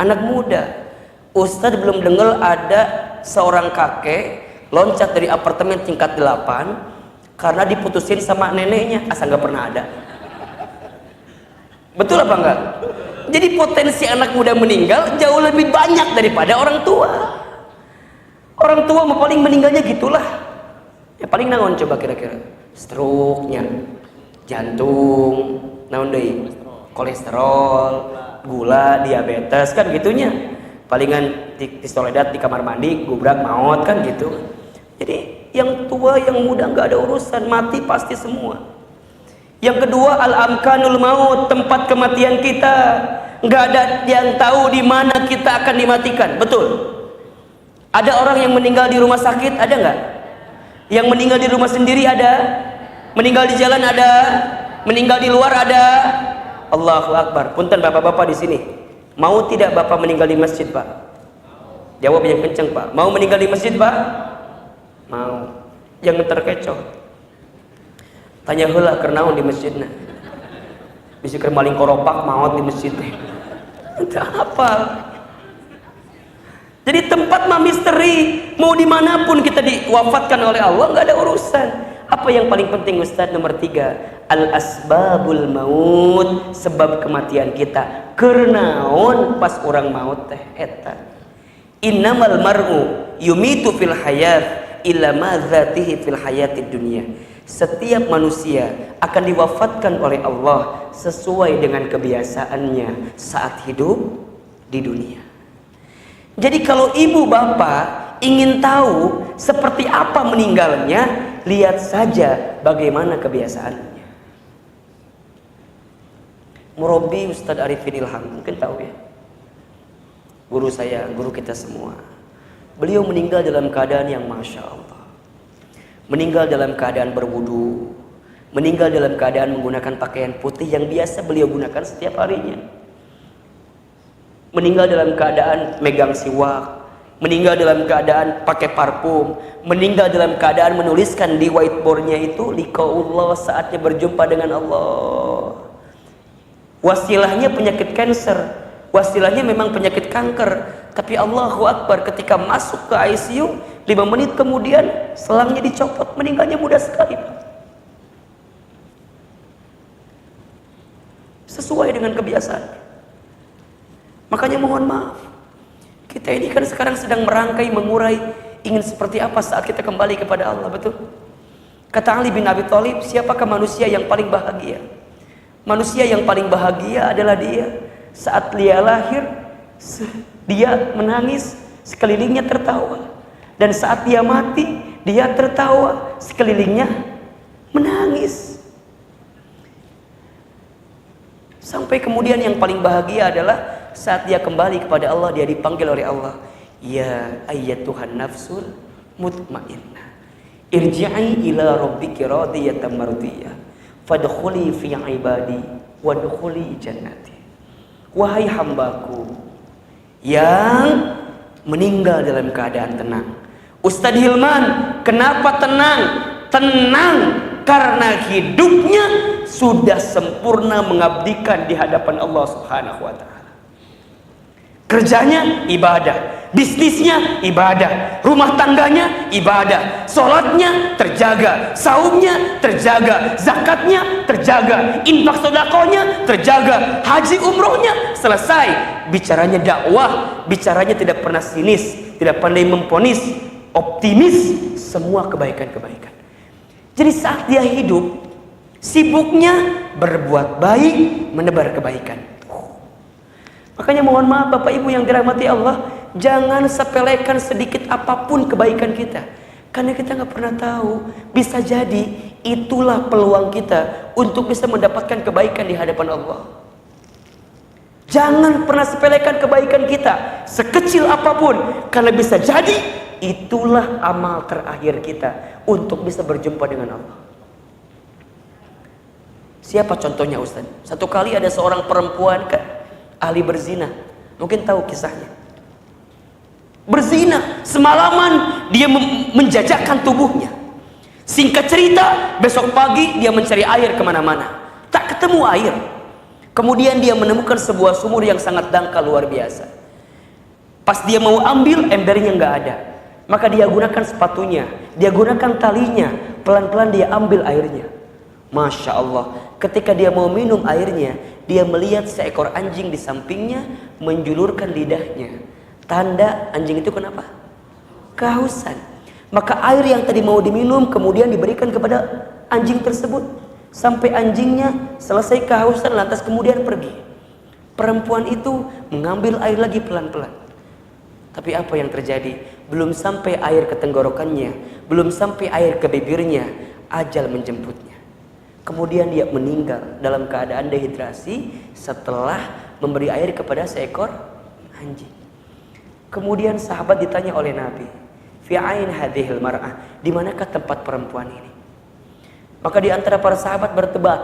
Anak muda. Ustadz belum dengar ada seorang kakek loncat dari apartemen tingkat 8 karena diputusin sama neneknya. Asal nggak pernah ada. Betul apa enggak? Jadi potensi anak muda meninggal jauh lebih banyak daripada orang tua. Orang tua paling meninggalnya gitulah. Ya paling naon coba kira-kira? Stroke-nya, jantung, naon deui? Kolesterol, gula, diabetes kan gitunya. Palingan di soledat di kamar mandi, gubrak maut kan gitu. Jadi yang tua yang muda nggak ada urusan, mati pasti semua. Yang kedua al-amkanul maut, tempat kematian kita. Nggak ada yang tahu di mana kita akan dimatikan, betul? Ada orang yang meninggal di rumah sakit, ada nggak? Yang meninggal di rumah sendiri ada? Meninggal di jalan ada? Meninggal di luar ada? Allahu Akbar. Punten bapak-bapak di sini, mau tidak bapak meninggal di masjid, Pak? Jawab yang kencang, Pak. Mau meninggal di masjid, Pak? Mau. Jangan terkecoh. Tanya heula keur naon di masjidna. Bisa keur maling koropak maot di masjid teh. Entah apa. Jadi tempat mah misteri. Mau dimanapun kita diwafatkan oleh Allah, nggak ada urusan. Apa yang paling penting Ustaz? Nomor 3, al-asbabul maut, sebab kematian kita. Kernaon pas orang maut teh eta. Innamal mar'u yumitu fil hayat illa ma dzatihi fil hayatid dunya. Setiap manusia akan diwafatkan oleh Allah sesuai dengan kebiasaannya saat hidup di dunia. Jadi kalau ibu bapak ingin tahu seperti apa meninggalnya, lihat saja bagaimana kebiasaannya. Murabi Ustadz Arifin Ilham, mungkin tahu ya, guru saya, guru kita semua. Beliau meninggal dalam keadaan yang Masya Allah. Meninggal dalam keadaan berwudu, meninggal dalam keadaan menggunakan pakaian putih yang biasa beliau gunakan setiap harinya. Meninggal dalam keadaan megang siwak, meninggal dalam keadaan pakai parfum, meninggal dalam keadaan menuliskan di whiteboardnya itu liqaullah, saatnya berjumpa dengan Allah. Wasilahnya penyakit kanker, wasilahnya memang penyakit kanker, tapi Allahu Akbar, ketika masuk ke ICU 5 menit kemudian selangnya dicopot, meninggalnya mudah sekali. Sesuai dengan kebiasaan. Makanya mohon maaf, kita ini kan sekarang sedang merangkai, mengurai, ingin seperti apa saat kita kembali kepada Allah, betul? Kata Ali bin Abi Thalib, siapakah manusia yang paling bahagia? Manusia yang paling bahagia adalah dia saat dia lahir, dia menangis, sekelilingnya tertawa. Dan saat dia mati, dia tertawa, sekelilingnya menangis. Sampai kemudian yang paling bahagia adalah saat dia kembali kepada Allah, dia dipanggil oleh Allah, ya ayyatuhan nafsul mutmainnah, irji'i ila rabbiki radiyatan mardiyah, fadkhuli fi ibadi wadkhuli jannati. Wahai hambaku yang meninggal dalam keadaan tenang. Ustadz Hilman, kenapa tenang? Tenang karena hidupnya sudah sempurna mengabdikan di hadapan Allah Subhanahu wa Ta'ala. Kerjanya ibadah, bisnisnya ibadah, rumah tangganya ibadah, sholatnya terjaga, saumnya terjaga, zakatnya terjaga, infak sedekahnya terjaga, haji umrohnya selesai. Bicaranya dakwah, bicaranya tidak pernah sinis, tidak pandai memponis, optimis, semua kebaikan-kebaikan. Jadi saat dia hidup, sibuknya berbuat baik, menebar kebaikan. Makanya mohon maaf Bapak Ibu yang dirahmati Allah, jangan sepelekan sedikit apapun kebaikan kita. Karena kita nggak pernah tahu, bisa jadi itulah peluang kita untuk bisa mendapatkan kebaikan di hadapan Allah. Jangan pernah sepelekan kebaikan kita, sekecil apapun, karena bisa jadi itulah amal terakhir kita untuk bisa berjumpa dengan Allah. Siapa contohnya Ustaz? Satu kali ada seorang perempuan ahli berzina, mungkin tahu kisahnya. Berzina semalaman, dia menjajakkan tubuhnya. Singkat cerita, besok pagi dia mencari air kemana-mana, tak ketemu air. Kemudian dia menemukan sebuah sumur yang sangat dangkal luar biasa. Pas dia mau ambil, embernya nggak ada. Maka dia gunakan sepatunya, dia gunakan talinya, pelan-pelan dia ambil airnya. Masya Allah, ketika dia mau minum airnya, dia melihat seekor anjing di sampingnya menjulurkan lidahnya. Tanda anjing itu kenapa? Kehausan. Maka air yang tadi mau diminum kemudian diberikan kepada anjing tersebut. Sampai anjingnya selesai kehausan lantas kemudian pergi. Perempuan itu mengambil air lagi pelan-pelan. Tapi apa yang terjadi? Belum sampai air ke tenggorokannya, belum sampai air ke bibirnya, ajal menjemputnya. Kemudian dia meninggal dalam keadaan dehidrasi setelah memberi air kepada seekor anjing. Kemudian sahabat ditanya oleh Nabi, fi ain hadhil mar'ah, di manakah tempat perempuan ini? Maka di antara para sahabat berdebat,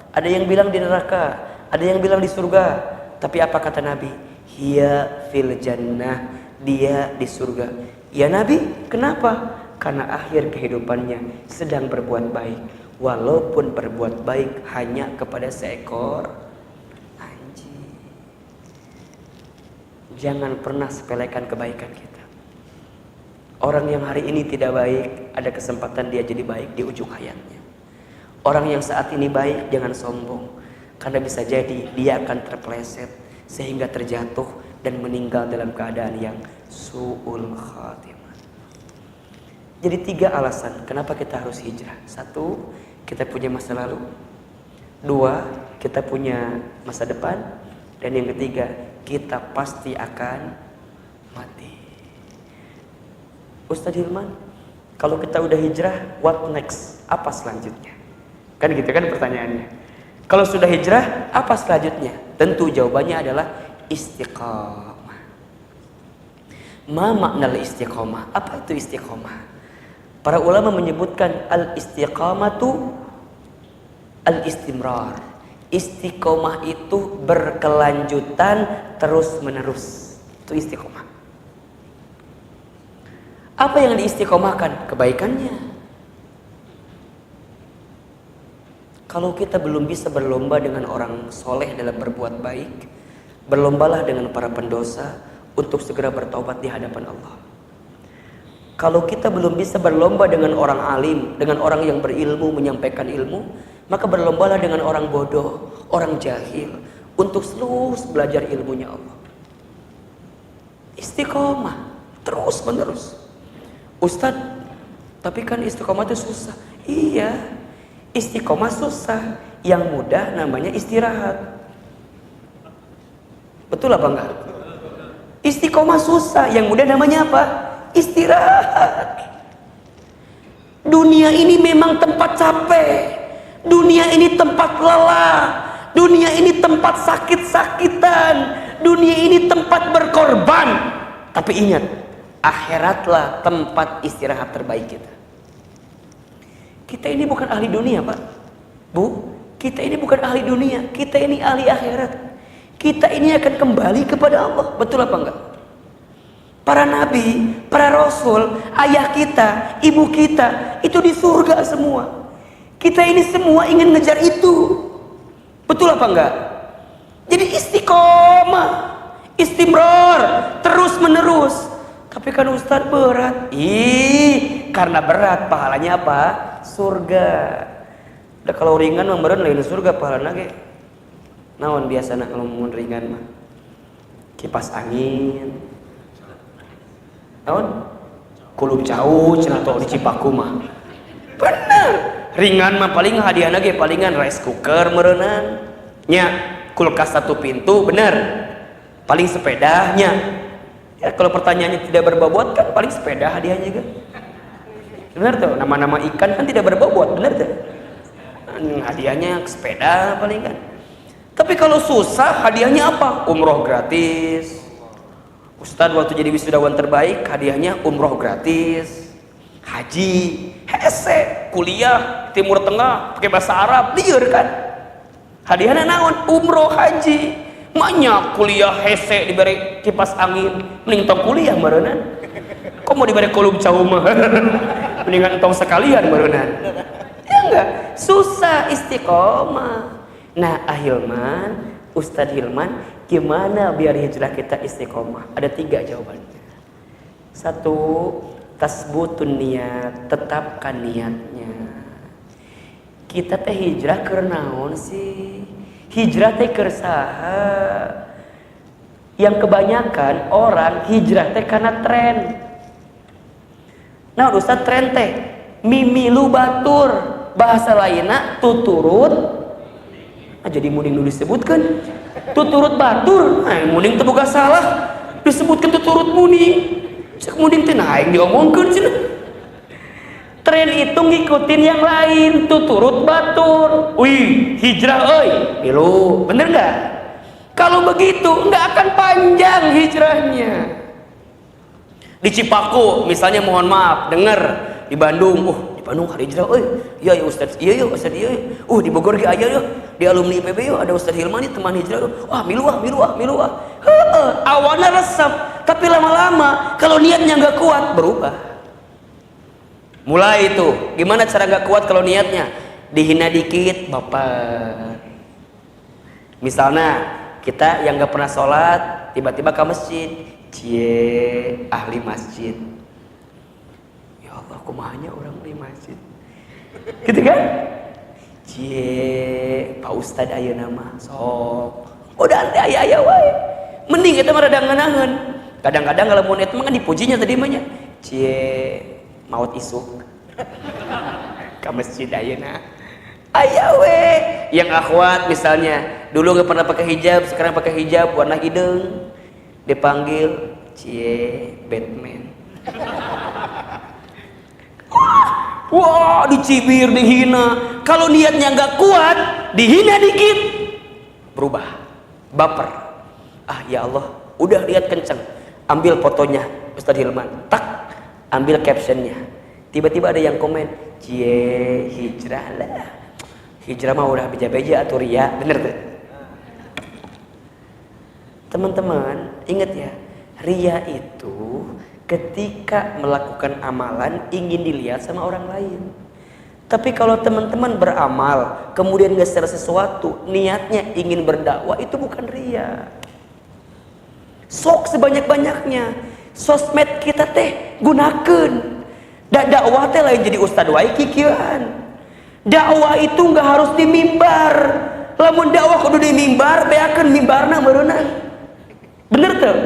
ada yang bilang di neraka, ada yang bilang di surga. Tapi apa kata Nabi? Hiya fil jannah, dia di surga. Ya Nabi, kenapa? Karena akhir kehidupannya sedang berbuat baik, walaupun berbuat baik hanya kepada seekor anjing. Jangan pernah sepelekan kebaikan kita. Orang yang hari ini tidak baik, ada kesempatan dia jadi baik di ujung hayatnya. Orang yang saat ini baik, jangan sombong, karena bisa jadi dia akan terpeleset sehingga terjatuh dan meninggal dalam keadaan yang su'ul khatimah. Jadi 3 alasan kenapa kita harus hijrah. 1, kita punya masa lalu. 2, kita punya masa depan. Dan yang ketiga, kita pasti akan mati. Ustadz Hilman, kalau kita udah hijrah, what next? Apa selanjutnya? Kan gitu kan pertanyaannya. Kalau sudah hijrah, apa selanjutnya? Tentu jawabannya adalah istiqamah. Ma makna istiqamah? Apa itu istiqamah? Para ulama menyebutkan al-istiqamatu al-istimrar. Istiqomah itu berkelanjutan terus menerus. Itu istiqomah. Apa yang diistiqomahkan? Kebaikannya. Kalau kita belum bisa berlomba dengan orang soleh dalam berbuat baik, berlombalah dengan para pendosa untuk segera bertaubat di hadapan Allah. Kalau kita belum bisa berlomba dengan orang alim, dengan orang yang berilmu, menyampaikan ilmu, maka berlombalah dengan orang bodoh, orang jahil, untuk terus belajar ilmunya Allah. Istiqomah, terus menerus. Ustadz, tapi kan istiqomah itu susah. Iya, istiqomah susah. Yang mudah namanya istirahat. Betul apa enggak? Istiqomah susah, yang mudah namanya apa? Istirahat. Dunia ini memang tempat capek. Dunia ini tempat lelah. Dunia ini tempat sakit-sakitan. Dunia ini tempat berkorban. Tapi ingat, akhiratlah tempat istirahat terbaik kita. Kita ini bukan ahli dunia, Pak. Bu, kita ini bukan ahli dunia. Kita ini ahli akhirat. Kita ini akan kembali kepada Allah. Betul apa enggak? Para nabi, para rasul, ayah kita, ibu kita, itu di surga semua. Kita ini semua ingin ngejar itu. Betul apa enggak? Jadi istiqomah, istimrar, terus menerus. Tapi kan Ustadz berat. Karena berat pahalanya apa? Surga. Udah kalau ringan mah meureun lain surga pahalana ge. Naon biasana kalau mun ringan mah? Kipas angin. Naon? Kulub jauh cenah tong di Cipaku mah. Bener. Ringan mah paling hadiahna ge palingan rice cooker meureunan. Nya, kulkas 1 pintu bener. Paling sepedanya. Ya kalau pertanyaannya tidak berbobot kan paling sepeda hadiahnya kan. Benar tuh, nama-nama ikan kan tidak berbobot, benar tuh. Hadiahnya sepeda paling kan. Tapi kalau susah hadiahnya apa? Umroh gratis. Ustadz waktu jadi wisudawan terbaik hadiahnya umroh gratis, haji, hese, kuliah Timur Tengah pakai bahasa Arab, liur kan? Hadiahnya naon? Umroh, haji, banyak kuliah hese diberi kipas angin, mending tong kuliah meureunan. Kok mau diberi kolom jauh mah? Mendingan tong sekalian meureunan. Ya enggak? Susah istiqomah. Nah, Ahilman, Ustadz Hilman, gimana biar hijrah kita istiqomah? Ada 3 jawabannya. 1, tasbutun niat, tetapkan niatnya. kita teh hijrah keur naon sih? Hijrah teh keur saha? Yang kebanyakan orang hijrah teh karena tren. Nah, Ustaz, tren teh mimilu batur, bahasa lainna tuturut. Jadi mending nu disebutkan tuturut batur, mending teu boga salah disebutkan tuturut munding. Cek munding teh aing diomongkeun cenah. Tren itu ngikutin yang lain, tuturut batur. Wih, hijrah euy, milu. Bener enggak? Kalau begitu enggak akan panjang hijrahnya. Di Cipaku misalnya, mohon maaf, dengar di Bandung, di Bandung hari hijrah euy. Iya ya Ustaz, iya ya Ustaz, iya. Di Bogor ge aya ya, di alumni IPB ya ada Ustaz Hilman teman hijrah. Wah, milu ah. Awalnya resep, tapi lama-lama kalau niatnya enggak kuat berubah. Mulai itu, gimana cara nggak kuat kalau niatnya? Dihina dikit, bapak. Misalnya kita yang nggak pernah sholat, tiba-tiba ke masjid, cie, ahli masjid. Ya Allah, kumahnya orang di masjid, gitu kan? Cie, Pak Ustad aya nama, sok. Udah ante aya wae. Mending kita mah rada ngeunaheun. Kadang-kadang kalau mau itu mah kan dipujinya tadi mah nya. Cie, maut isuk ke masjid ayeuna aya we. Yang akhwat misalnya dulu gak pernah pakai hijab, sekarang pakai hijab warna hidung, dipanggil cie Batman. Wah, dicibir, dihina. Kalau niatnya nggak kuat, dihina dikit berubah, baper. Ya Allah, udah lihat kenceng, ambil fotonya Ustaz Hilman, tak ambil captionnya, tiba-tiba ada yang komen, cie hijrah lah, hijrah mah udah beja-beja atau ria, bener tuh. Teman-teman ingat ya, ria itu ketika melakukan amalan ingin dilihat sama orang lain. Tapi kalau teman-teman beramal kemudian gak secara sesuatu, niatnya ingin berdakwah, itu bukan ria. Sok sebanyak-banyaknya sosmed kita teh gunakan. Dakwah teh lain jadi ustad wae kikieuan. Dakwah itu nggak harus di mimbar. Lamun dakwah kudu di mimbar, beakeun mimbarna meureunna. Bener teu?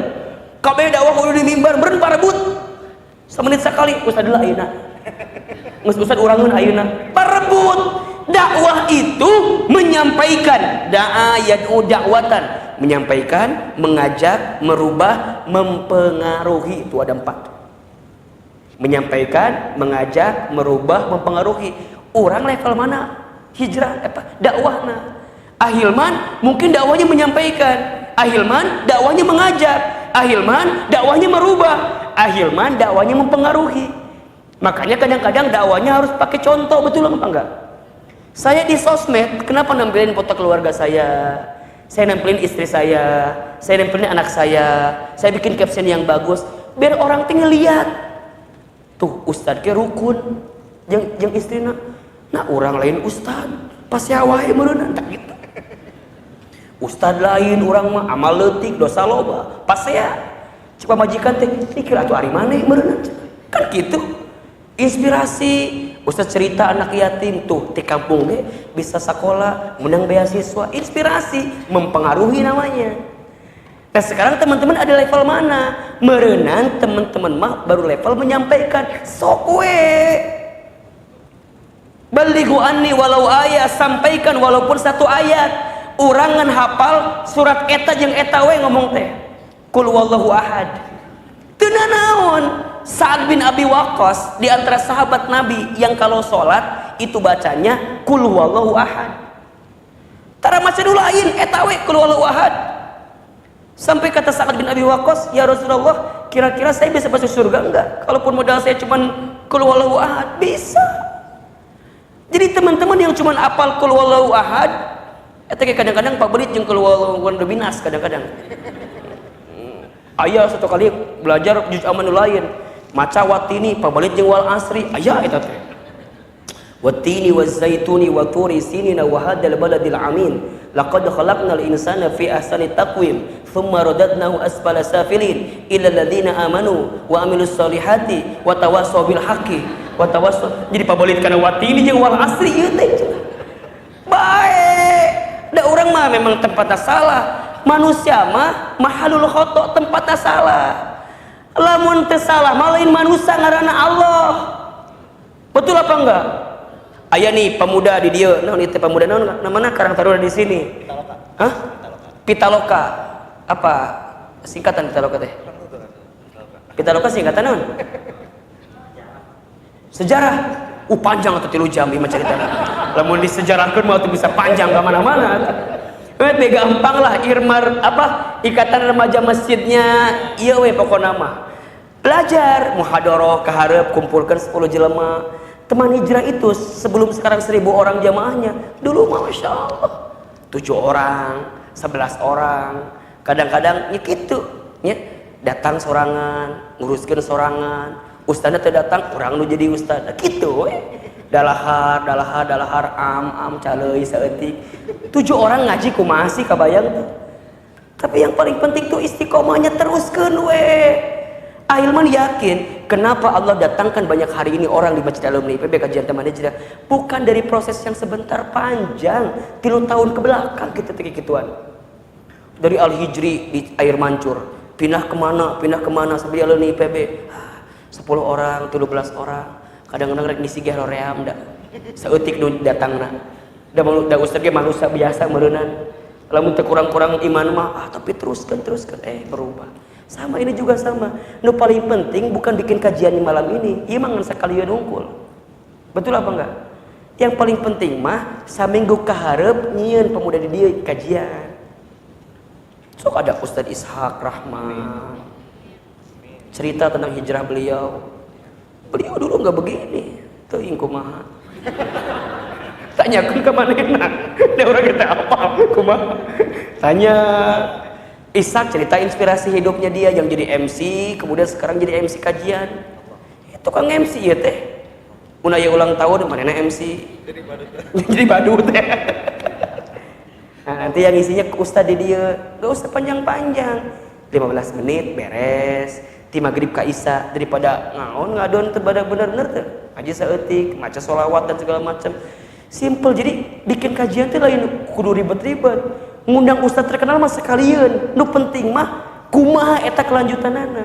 Kabeh dakwah kudu di mimbar, beureun parebut. Samenit sakali ustad heula ayeuna. Geus ustad urangeun ayeuna. Parebut. Dakwah itu menyampaikan, da'a yad'u da'watan, menyampaikan, mengajak, merubah, mempengaruhi. Itu ada 4. Menyampaikan, mengajak, merubah, mempengaruhi. Orang level mana? Hijrah dakwahna. Ahilman mungkin dakwahnya menyampaikan, ahilman dakwahnya mengajak, ahilman dakwahnya merubah, ahilman dakwahnya mempengaruhi. Makanya kadang-kadang dakwahnya harus pakai contoh, betul apa enggak? Saya di sosmed, kenapa nampilin foto keluarga saya nampilin istri saya nampilin anak saya bikin caption yang bagus, biar orang tinggal lihat. Tuh ustad ke rukun, yang istrina, nah orang lain ustad, pas ya wae meureunna tak gitu. Ustad lain orang mah amal leutik, dosa loba, pas ya coba majikan teh mikir atuh ari maneh meureunna. Kan gitu. Inspirasi. Ustaz cerita anak yatim tuh di kampung bisa sekolah, menang beasiswa, inspirasi, mempengaruhi namanya. Nah sekarang teman-teman ada level mana? Merenang teman-teman mah baru level menyampaikan. Sok we balighu anni walau ayat, sampaikan walaupun 1 ayat. Urangan hafal surat eta jeung eta we ngomong teh qul wallahu ahad. Teu naon. Sa'ad bin Abi Waqqas di antara sahabat Nabi yang kalau sholat itu bacanya qul huwallahu ahad. Tara maca dulu lain eta we qul huwallahu ahad. Sampai kata Sa'ad bin Abi Waqqas, "Ya Rasulullah, kira-kira saya bisa masuk surga enggak? Kalaupun modal saya cuman qul huwallahu ahad?" Bisa. Jadi teman-teman yang cuman apal qul huwallahu ahad, eta kadang-kadang Pak Belit jeung qul huwallahu binas kadang-kadang. Aya 1 kali belajar juz amanul lain. Maca watini pabalit jeung wal asri aya eta teh. Watini wazaituni wa turi sinina wa hadzal baladil amin. Laqad khalaqnal insana fi ahsani taqwim thumma radadnahu asfala safilin illa alladziina amanu wa amilus solihati wa tawassaw bil haqqi wa tawassaw. Jadi pabalit kana watini jeung wal asri ieu teh. baik. Da orang mah memang tempatnya salah. Manusia mah mahalul khoto, tempatnya salah. Lamun teu salah mah lain manusia ngaranna Allah. Betul apa enggak? Aya nih pemuda di dieu, naon ieu pemuda naon namana Karang Taruna di sini? Pitaloka. Hah? Pitaloka. Apa singkatan Pitaloka teh? Pitaloka singkatan naon? Sejarah. Panjang atau 3 jam ieu mah caritana. Lamun disejarahkeun mah tuh bisa panjang ka mana-mana. We gampang lah irmar ikatan remaja masjidnya ieu we pokona mah. Belajar muhadharah kaharep kumpulkan 10 jelema. Teman hijrah itu sebelum sekarang 1000 orang jamaahnya, dulu mah Masya Allah 7 orang, 11 orang, kadang-kadang ya gitu ya, datang sorangan, nguruskan sorangan, ustadnya teu datang, orang nu jadi ustad gitu we. Dalahar am caleuy saeutik 7 orang ngaji kumaha sih kabayang tuh. Tapi yang paling penting tuh istiqomahnya teruskeun we. Ahilman yakin kenapa Allah datangkan banyak hari ini orang di Masjid Alumni IPB kajian teman hijrah bukan dari proses yang sebentar, panjang 3 tahun ke belakang kita gituan. Dari Al-Hijri di air mancur pindah kemana sampai Alumni IPB 10 orang 17 orang kadang-kadang rek ngisi ge hoream da saeutik nu datangna da ustad ge manusia biasa meureunnan lamun teu kurang-kurang iman mah tapi teruskan berubah. Sama ini juga sama. Nu paling penting bukan bikin kajian di malam ini. Ieu mah ngan sakalieuan hungkul. Betul apa enggak? Yang paling penting mah saminggu kaharep nyieun pemuda di dieu kajian. Sok ada Ustadz Ishaq Rahman. Cerita tentang hijrah beliau. Beliau dulu enggak begini. Teuing kumaha. Tanyakeun ka manehna. Da urang kita apa kumaha? Tanya Ishak cerita inspirasi hidupnya dia yang jadi MC, kemudian sekarang jadi MC kajian. Itu kan MC ya teh. Mun aya ulang tahun manehna MC. Jadi badut teh. Nah, nanti yang isinya ke ustad di dia, gak usah panjang-panjang. 15 menit beres. Ti magrib ka isya daripada ngaon ngadon teu bener-bener teh. Aja saeutik, maca sholawat dan segala macam. Simple. Jadi bikin kajian teh lain kudu ribet-ribet. Ngundang ustad terkenal mah sekalian, nu penting mah kumaha eta kelanjutanana.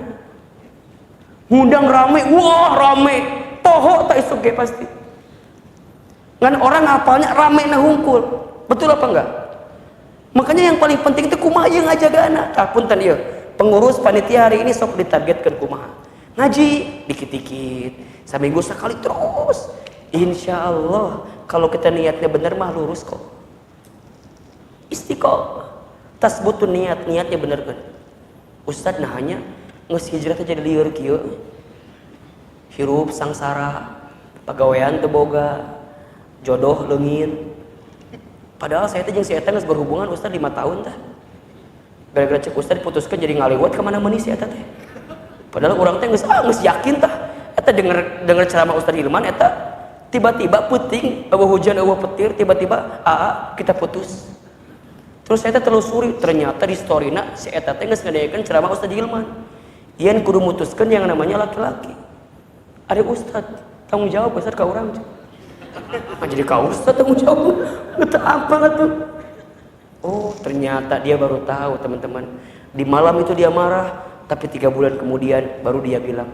Ngundang rame, wah rame, poho tak isuk ge pasti. Ngan orang hafalnya rame na hungkul, betul apa enggak? Makanya yang paling penting itu kumaha yang ngajagana. Tah punten ieu, pengurus panitia hari ini sok ditargetkeun kumaha. Ngaji dikit-dikit, seminggu sekali terus. Insya Allah kalau kita niatnya benar mah lurus kok. Istiqomah tasbutun niatnya bener kan ustad nah hanya geus hijrah teh jadi lieur kieu hirup sangsara pagawean teu boga jodoh leungit padahal saya teh jeung si eta geus berhubungan ustad 5 tahun tah gara-gara cek ustad putuskeun jadi ngaliwat ka mana meuni si eta teh padahal urang teh geus yakin tah eta denger ceramah Ustad Hilman eta tiba-tiba puting eueuh hujan eueuh petir tiba-tiba kita putus. Terus saya telusuri ternyata di storina si eta teh geus ngadayakeun ceramah Ustaz Hilman. Ieun kudu mutuskeun yang namanya laki-laki. Ari Ustaz, tanggung jawab Ustaz ka urang. Jadi ka Ustaz tanggung jawab. Teu apa atuh. Oh, ternyata dia baru tahu teman-teman. Di malam itu dia marah, tapi 3 bulan kemudian baru dia bilang,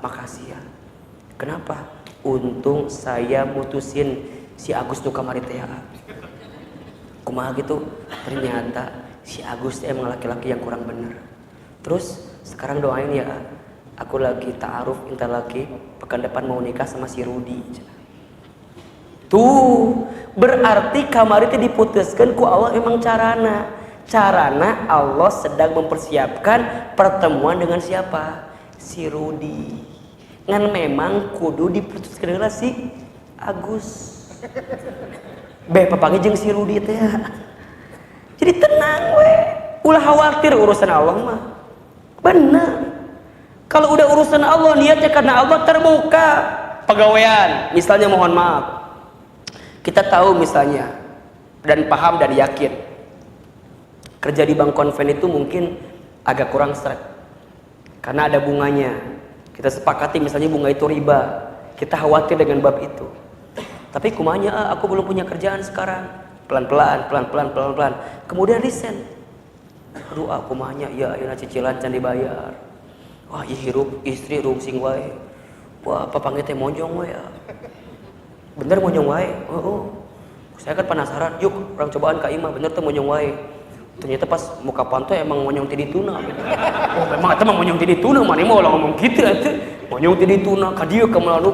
makasih ya." Kenapa? Untung saya mutusin si Agus tuh kamari teh. Kumaha gitu, ternyata si Agus emang laki-laki yang kurang bener. Terus sekarang doain ya, aku lagi ta'aruf inta laki pekan depan mau nikah sama si Rudi. Tuh berarti kamari teh diputuskeun ku Allah emang carana Allah sedang mempersiapkan pertemuan dengan siapa? Si Rudi. Ngan memang kudu diputuskeun heula si Agus. Papangi jeung si Rudi teh. Jadi tenang we. Ulah khawatir urusan Allah mah. Benar. Kalau udah urusan Allah niatnya karena Allah terbuka. Pegawaian, misalnya mohon maaf. Kita tahu misalnya dan paham dan yakin kerja di bank konven itu mungkin agak kurang seret. Karena ada bunganya. Kita sepakati misalnya bunga itu riba. Kita khawatir dengan bab itu. Tapi kumanya aku belum punya kerjaan sekarang. Pelan-pelan. Kemudian resign. Aduh aku kumanya ya cicilan can dibayar. Wah hirup istri rungsing wae. Wah papangnya teh monjong wae ya. Bener monjong wae. Oh. Saya kan penasaran, yuk orang cobaan Kak Ima, bener tuh monjong wae. Ternyata pas muka pantai emang monyong tidi tuna gitu. Oh memang itu mah monyong tidi tuna, mana mau ngomong gitu atuh. Monyong tidi tuna ka dieu ka meulalu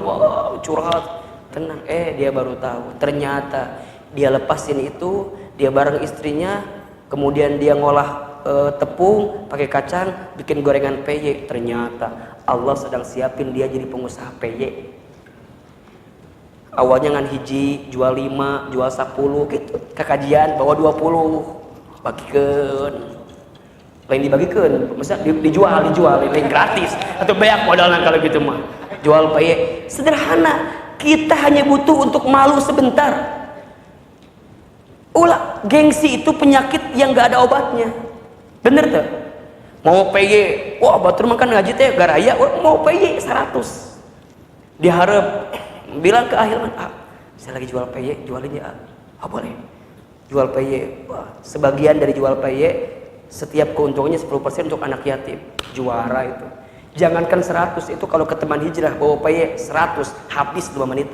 curhat. Tenang, dia baru tahu. Ternyata dia lepasin itu, dia bareng istrinya, kemudian dia ngolah tepung pakai kacang, bikin gorengan peye. Ternyata Allah sedang siapin dia jadi pengusaha peye. Awalnya ngan hiji jual 5, jual 10 gitu. Kekajian bawa 20. Bagikan lain dibagikan, misalnya dijual lain gratis atau banyak modalnya kalau gitu mah jual peye sederhana. Kita hanya butuh untuk malu sebentar. Ulah gengsi itu penyakit yang gak ada obatnya, bener tuh. Mau peye, wah batur makan ngaji teh garaya, mau peye 100 diharap bilang ke akhir saya lagi jual peye, jualin ya. Boleh jual peye. Wah, sebagian dari jual peye setiap keuntungannya 10% untuk anak yatim. Juara itu. Jangankan 100, itu kalau ke teman hijrah bawa peye 100 habis 2 menit.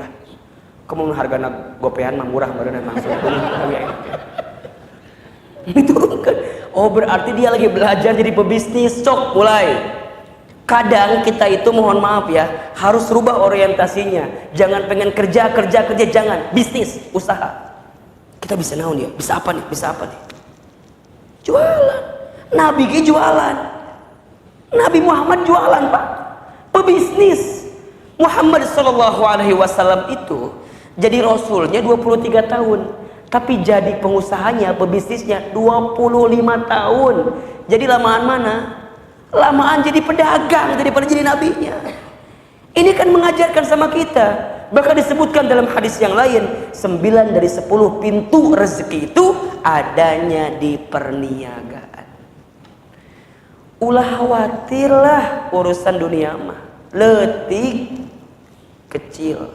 Kamu hargana gopean mah murah badan langsung itu kan. Oh berarti dia lagi belajar jadi pebisnis. Sok mulai. Kadang kita itu mohon maaf ya, harus rubah orientasinya. Jangan pengen kerja, jangan. Bisnis, usaha. Kita bisa naon ya? Bisa apa nih? Jualan. Nabi jualan. Nabi Muhammad jualan, Pak. Pebisnis. Muhammad sallallahu alaihi wasallam itu jadi rasulnya 23 tahun, tapi jadi pengusahanya, pebisnisnya 25 tahun. Jadi lamaan mana? Lamaan jadi pedagang daripada jadi nabinya. Ini kan mengajarkan sama kita. Bahkan disebutkan dalam hadis yang lain, 9 dari 10 pintu rezeki itu adanya di perniagaan. Ulah khawatirlah urusan dunia mah, letik kecil.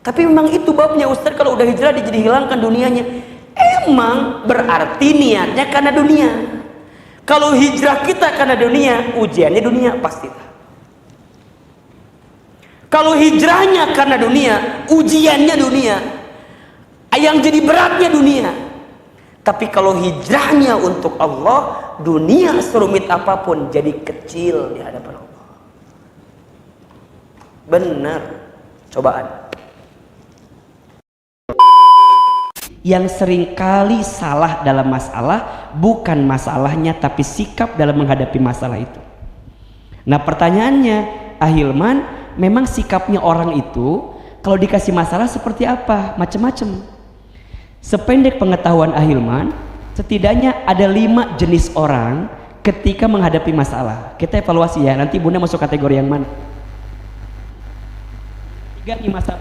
Tapi memang itu babnya Ustaz, kalau udah hijrah jadi hilangkan dunianya. Emang berarti niatnya karena dunia. Kalau hijrah kita karena dunia, ujiannya dunia pasti. Kalau hijrahnya karena dunia, ujiannya dunia, yang jadi beratnya dunia. Tapi kalau hijrahnya untuk Allah, dunia serumit apapun jadi kecil di hadapan Allah. Benar, cobaan. Yang seringkali salah dalam masalah bukan masalahnya, tapi sikap dalam menghadapi masalah itu. Nah pertanyaannya, Ahilman, memang sikapnya orang itu kalau dikasih masalah seperti apa? Macam-macam. Sependek pengetahuan Ahilman, setidaknya ada 5 jenis orang ketika menghadapi masalah. Kita evaluasi ya, nanti Bunda masuk kategori yang mana?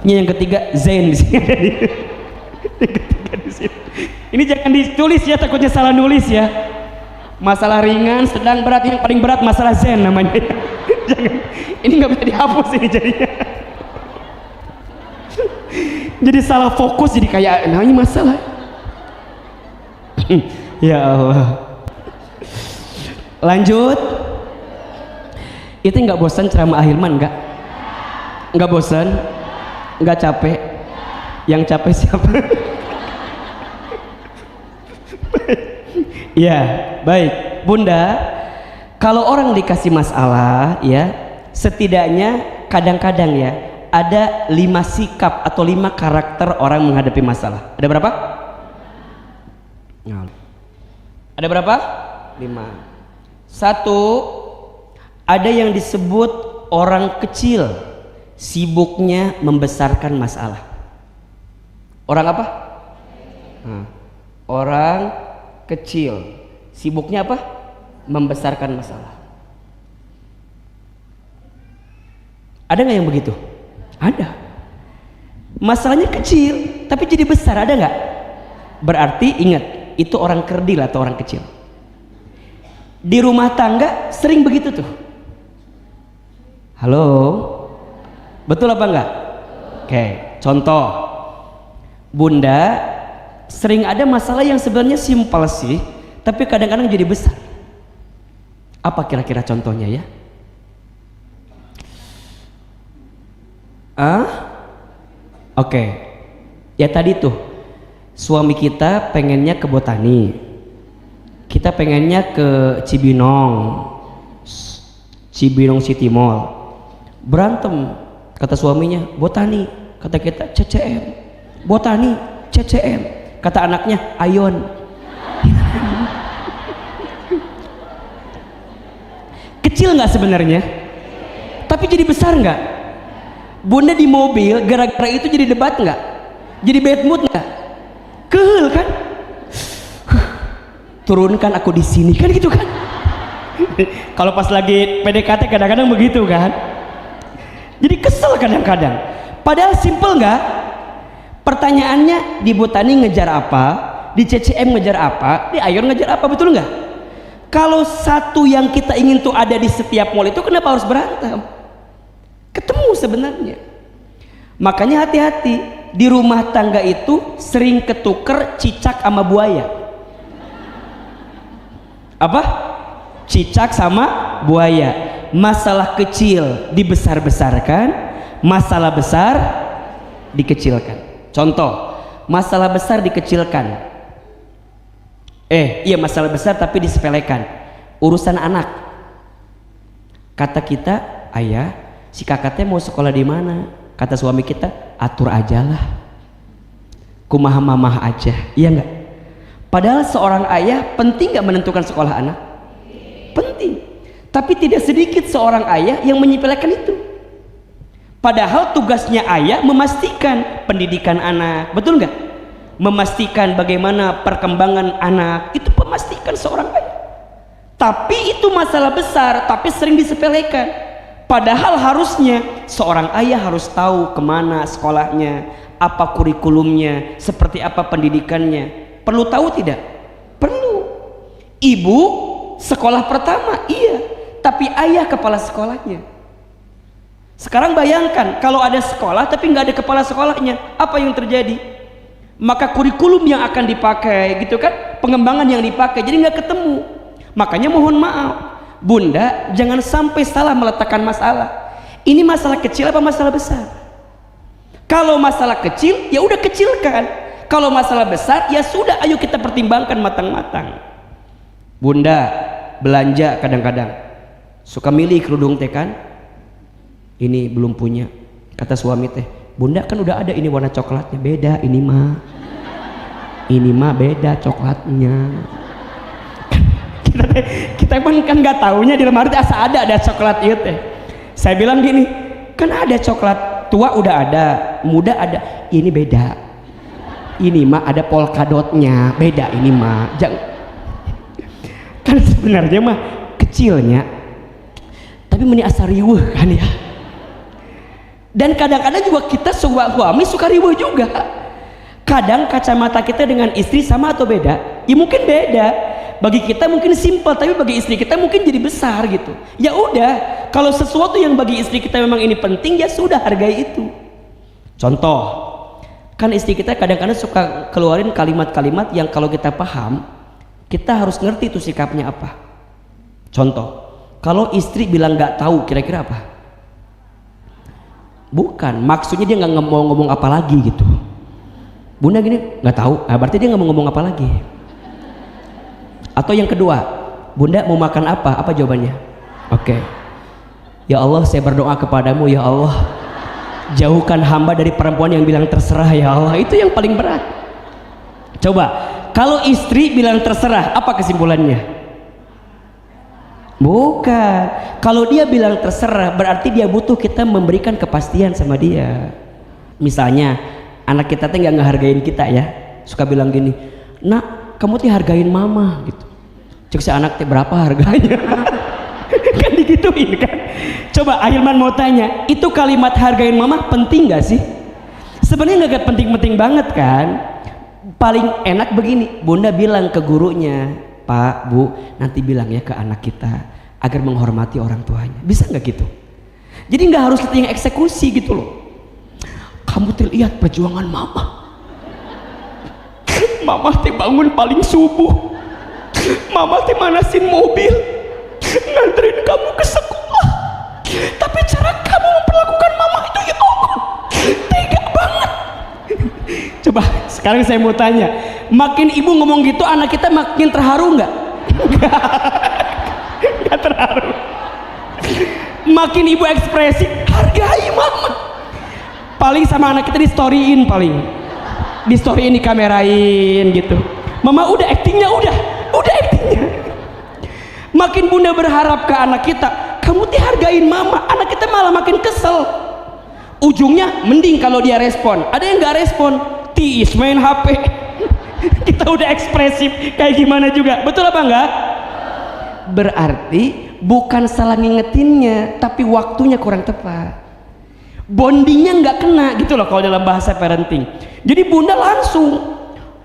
Yang ketiga Zain di sini. Ini jangan ditulis ya, takutnya salah nulis ya. Masalah ringan, sedang, berat, yang paling berat masalah Zen namanya. Jangan, ini nggak bisa dihapus ini jadinya. Jadi salah fokus, jadi kayak namanya masalah. Ya Allah. Lanjut. Itu nggak bosan ceramah Ahilman nggak? Nggak bosan? Nggak capek? Yang capek siapa? Ya, baik. Bunda, kalau orang dikasih masalah ya, setidaknya kadang-kadang ya ada 5 sikap atau 5 karakter orang menghadapi masalah. Ada berapa? Ada berapa? 5. 1, ada yang disebut orang kecil, sibuknya membesarkan masalah. Orang apa? Orang kecil, sibuknya apa? Membesarkan masalah. Ada nggak yang begitu? Ada. Masalahnya kecil tapi jadi besar, ada nggak? Berarti ingat, itu orang kerdil atau orang kecil. Di rumah tangga sering begitu tuh. Halo, betul apa enggak? Oke. contoh, Bunda sering ada masalah yang sebenarnya simpel sih, tapi kadang-kadang jadi besar. Apa kira-kira contohnya ya? Oke. Ya tadi tuh, suami kita pengennya ke Botani, kita pengennya ke Cibinong City Mall. Berantem, kata suaminya Botani, kata kita CCM. Botani, CCM, kata anaknya Ayon. Kecil nggak sebenarnya, tapi jadi besar nggak? Bunda di mobil gara-gara itu jadi debat nggak? Jadi bad mood nggak? Kehel kan? Turunkan aku di sini kan gitu kan? Kalau pas lagi PDKT kadang-kadang begitu kan? Jadi kesel kadang-kadang. Padahal simple nggak? Pertanyaannya di Botani ngejar apa? Di CCM ngejar apa? Di Ayon ngejar apa? Betul nggak? Kalau satu yang kita ingin tuh ada di setiap mall itu, kenapa harus berantem? Ketemu sebenarnya. Makanya hati-hati, di rumah tangga itu sering ketuker cicak sama buaya. Apa? Cicak sama buaya. Masalah kecil dibesar-besarkan, masalah besar dikecilkan. Contoh, masalah besar dikecilkan. Iya, masalah besar tapi disepelekan. Urusan anak. Kata kita, ayah, si kakaknya mau sekolah di mana? Kata suami kita, atur aja lah. Kumaha mamah aja. Iya enggak? Padahal seorang ayah penting nggak menentukan sekolah anak? Penting. Tapi tidak sedikit seorang ayah yang menyepelekan itu. Padahal tugasnya ayah memastikan pendidikan anak. Betul nggak? Memastikan bagaimana perkembangan anak, itu memastikan seorang ayah. Tapi itu masalah besar, tapi sering disepelekan. Padahal harusnya seorang ayah harus tahu kemana sekolahnya, apa kurikulumnya, seperti apa pendidikannya. Perlu tahu tidak? Perlu. Ibu sekolah pertama, iya, tapi ayah kepala sekolahnya. Sekarang bayangkan kalau ada sekolah tapi nggak ada kepala sekolahnya, apa yang terjadi? Maka kurikulum yang akan dipakai gitu kan, pengembangan yang dipakai jadi nggak ketemu. Makanya mohon maaf, Bunda jangan sampai salah meletakkan masalah. Ini masalah kecil apa masalah besar? Kalau masalah kecil ya udah kecilkan, kalau masalah besar ya sudah, ayo kita pertimbangkan matang-matang. Bunda belanja kadang-kadang suka milih kerudung teh kan, ini belum punya, kata suami teh, Bunda kan udah ada ini warna coklatnya, beda ini mah beda coklatnya. kita pun kan nggak taunya di lemari asa ada coklat itu teh. Saya bilang gini, kan ada coklat tua udah ada, muda ada, ini beda, ini mah ada polkadotnya, beda ini mah. Jangan, kan sebenarnya mah kecilnya, tapi meni asa riweuh kan ya. Dan kadang-kadang juga kita suami suka riweuh juga. Kadang kacamata kita dengan istri sama atau beda? Ya mungkin beda. Bagi kita mungkin simpel, tapi bagi istri kita mungkin jadi besar gitu. Ya udah, kalau sesuatu yang bagi istri kita memang ini penting, ya sudah hargai itu. Contoh, kan istri kita kadang-kadang suka keluarin kalimat-kalimat yang kalau kita paham, kita harus ngerti itu sikapnya apa. Contoh, kalau istri bilang nggak tahu, kira-kira apa? Bukan, maksudnya dia nggak mau ngomong apa lagi gitu. Bunda gini, nggak tahu, nah berarti dia nggak mau ngomong apa lagi. Atau yang kedua, Bunda mau makan apa? Apa jawabannya? Oke. Ya Allah, saya berdoa kepadamu, ya Allah, jauhkan hamba dari perempuan yang bilang terserah, ya Allah. Itu yang paling berat. Coba, kalau istri bilang terserah, apa kesimpulannya? Bukan, kalau dia bilang terserah berarti dia butuh kita memberikan kepastian sama dia. Misalnya anak kita tuh nggak ngehargain kita ya, suka bilang gini, nak kamu tuh hargain mama gitu. Cek si anak teh berapa harganya? Kan digituin kan. Coba Ahilman mau tanya, itu kalimat hargain mama penting gak sih? Sebenarnya nggak penting-penting banget kan. Paling enak begini, Bunda bilang ke gurunya, Pak, Bu, nanti bilang ya ke anak kita agar menghormati orang tuanya. Bisa nggak gitu? Jadi nggak harus kita yang eksekusi gitu loh. kamu lihat perjuangan mama. Mama teh bangun paling subuh, mama teh manasin mobil nganterin kamu ke sekolah, tapi cara kamu memperlakukan mama itu ya Allah tega banget. Coba sekarang saya mau tanya, makin ibu ngomong gitu anak kita makin terharu nggak? Nggak terharu. Makin ibu ekspresi hargai mama, paling sama anak kita di storyin, paling di storyin, dikamerain gitu. Mama udah aktingnya, udah aktingnya. Makin bunda berharap ke anak kita, kamu tuh hargain mama, anak kita malah makin kesel. Ujungnya mending kalau dia respon, ada yang nggak respon, tiis main HP. Kita udah ekspresif kayak gimana juga, betul apa enggak? Berarti bukan salah ngingetinnya, tapi waktunya kurang tepat, bondingnya nggak kena gitu loh kalau dalam bahasa parenting. Jadi bunda langsung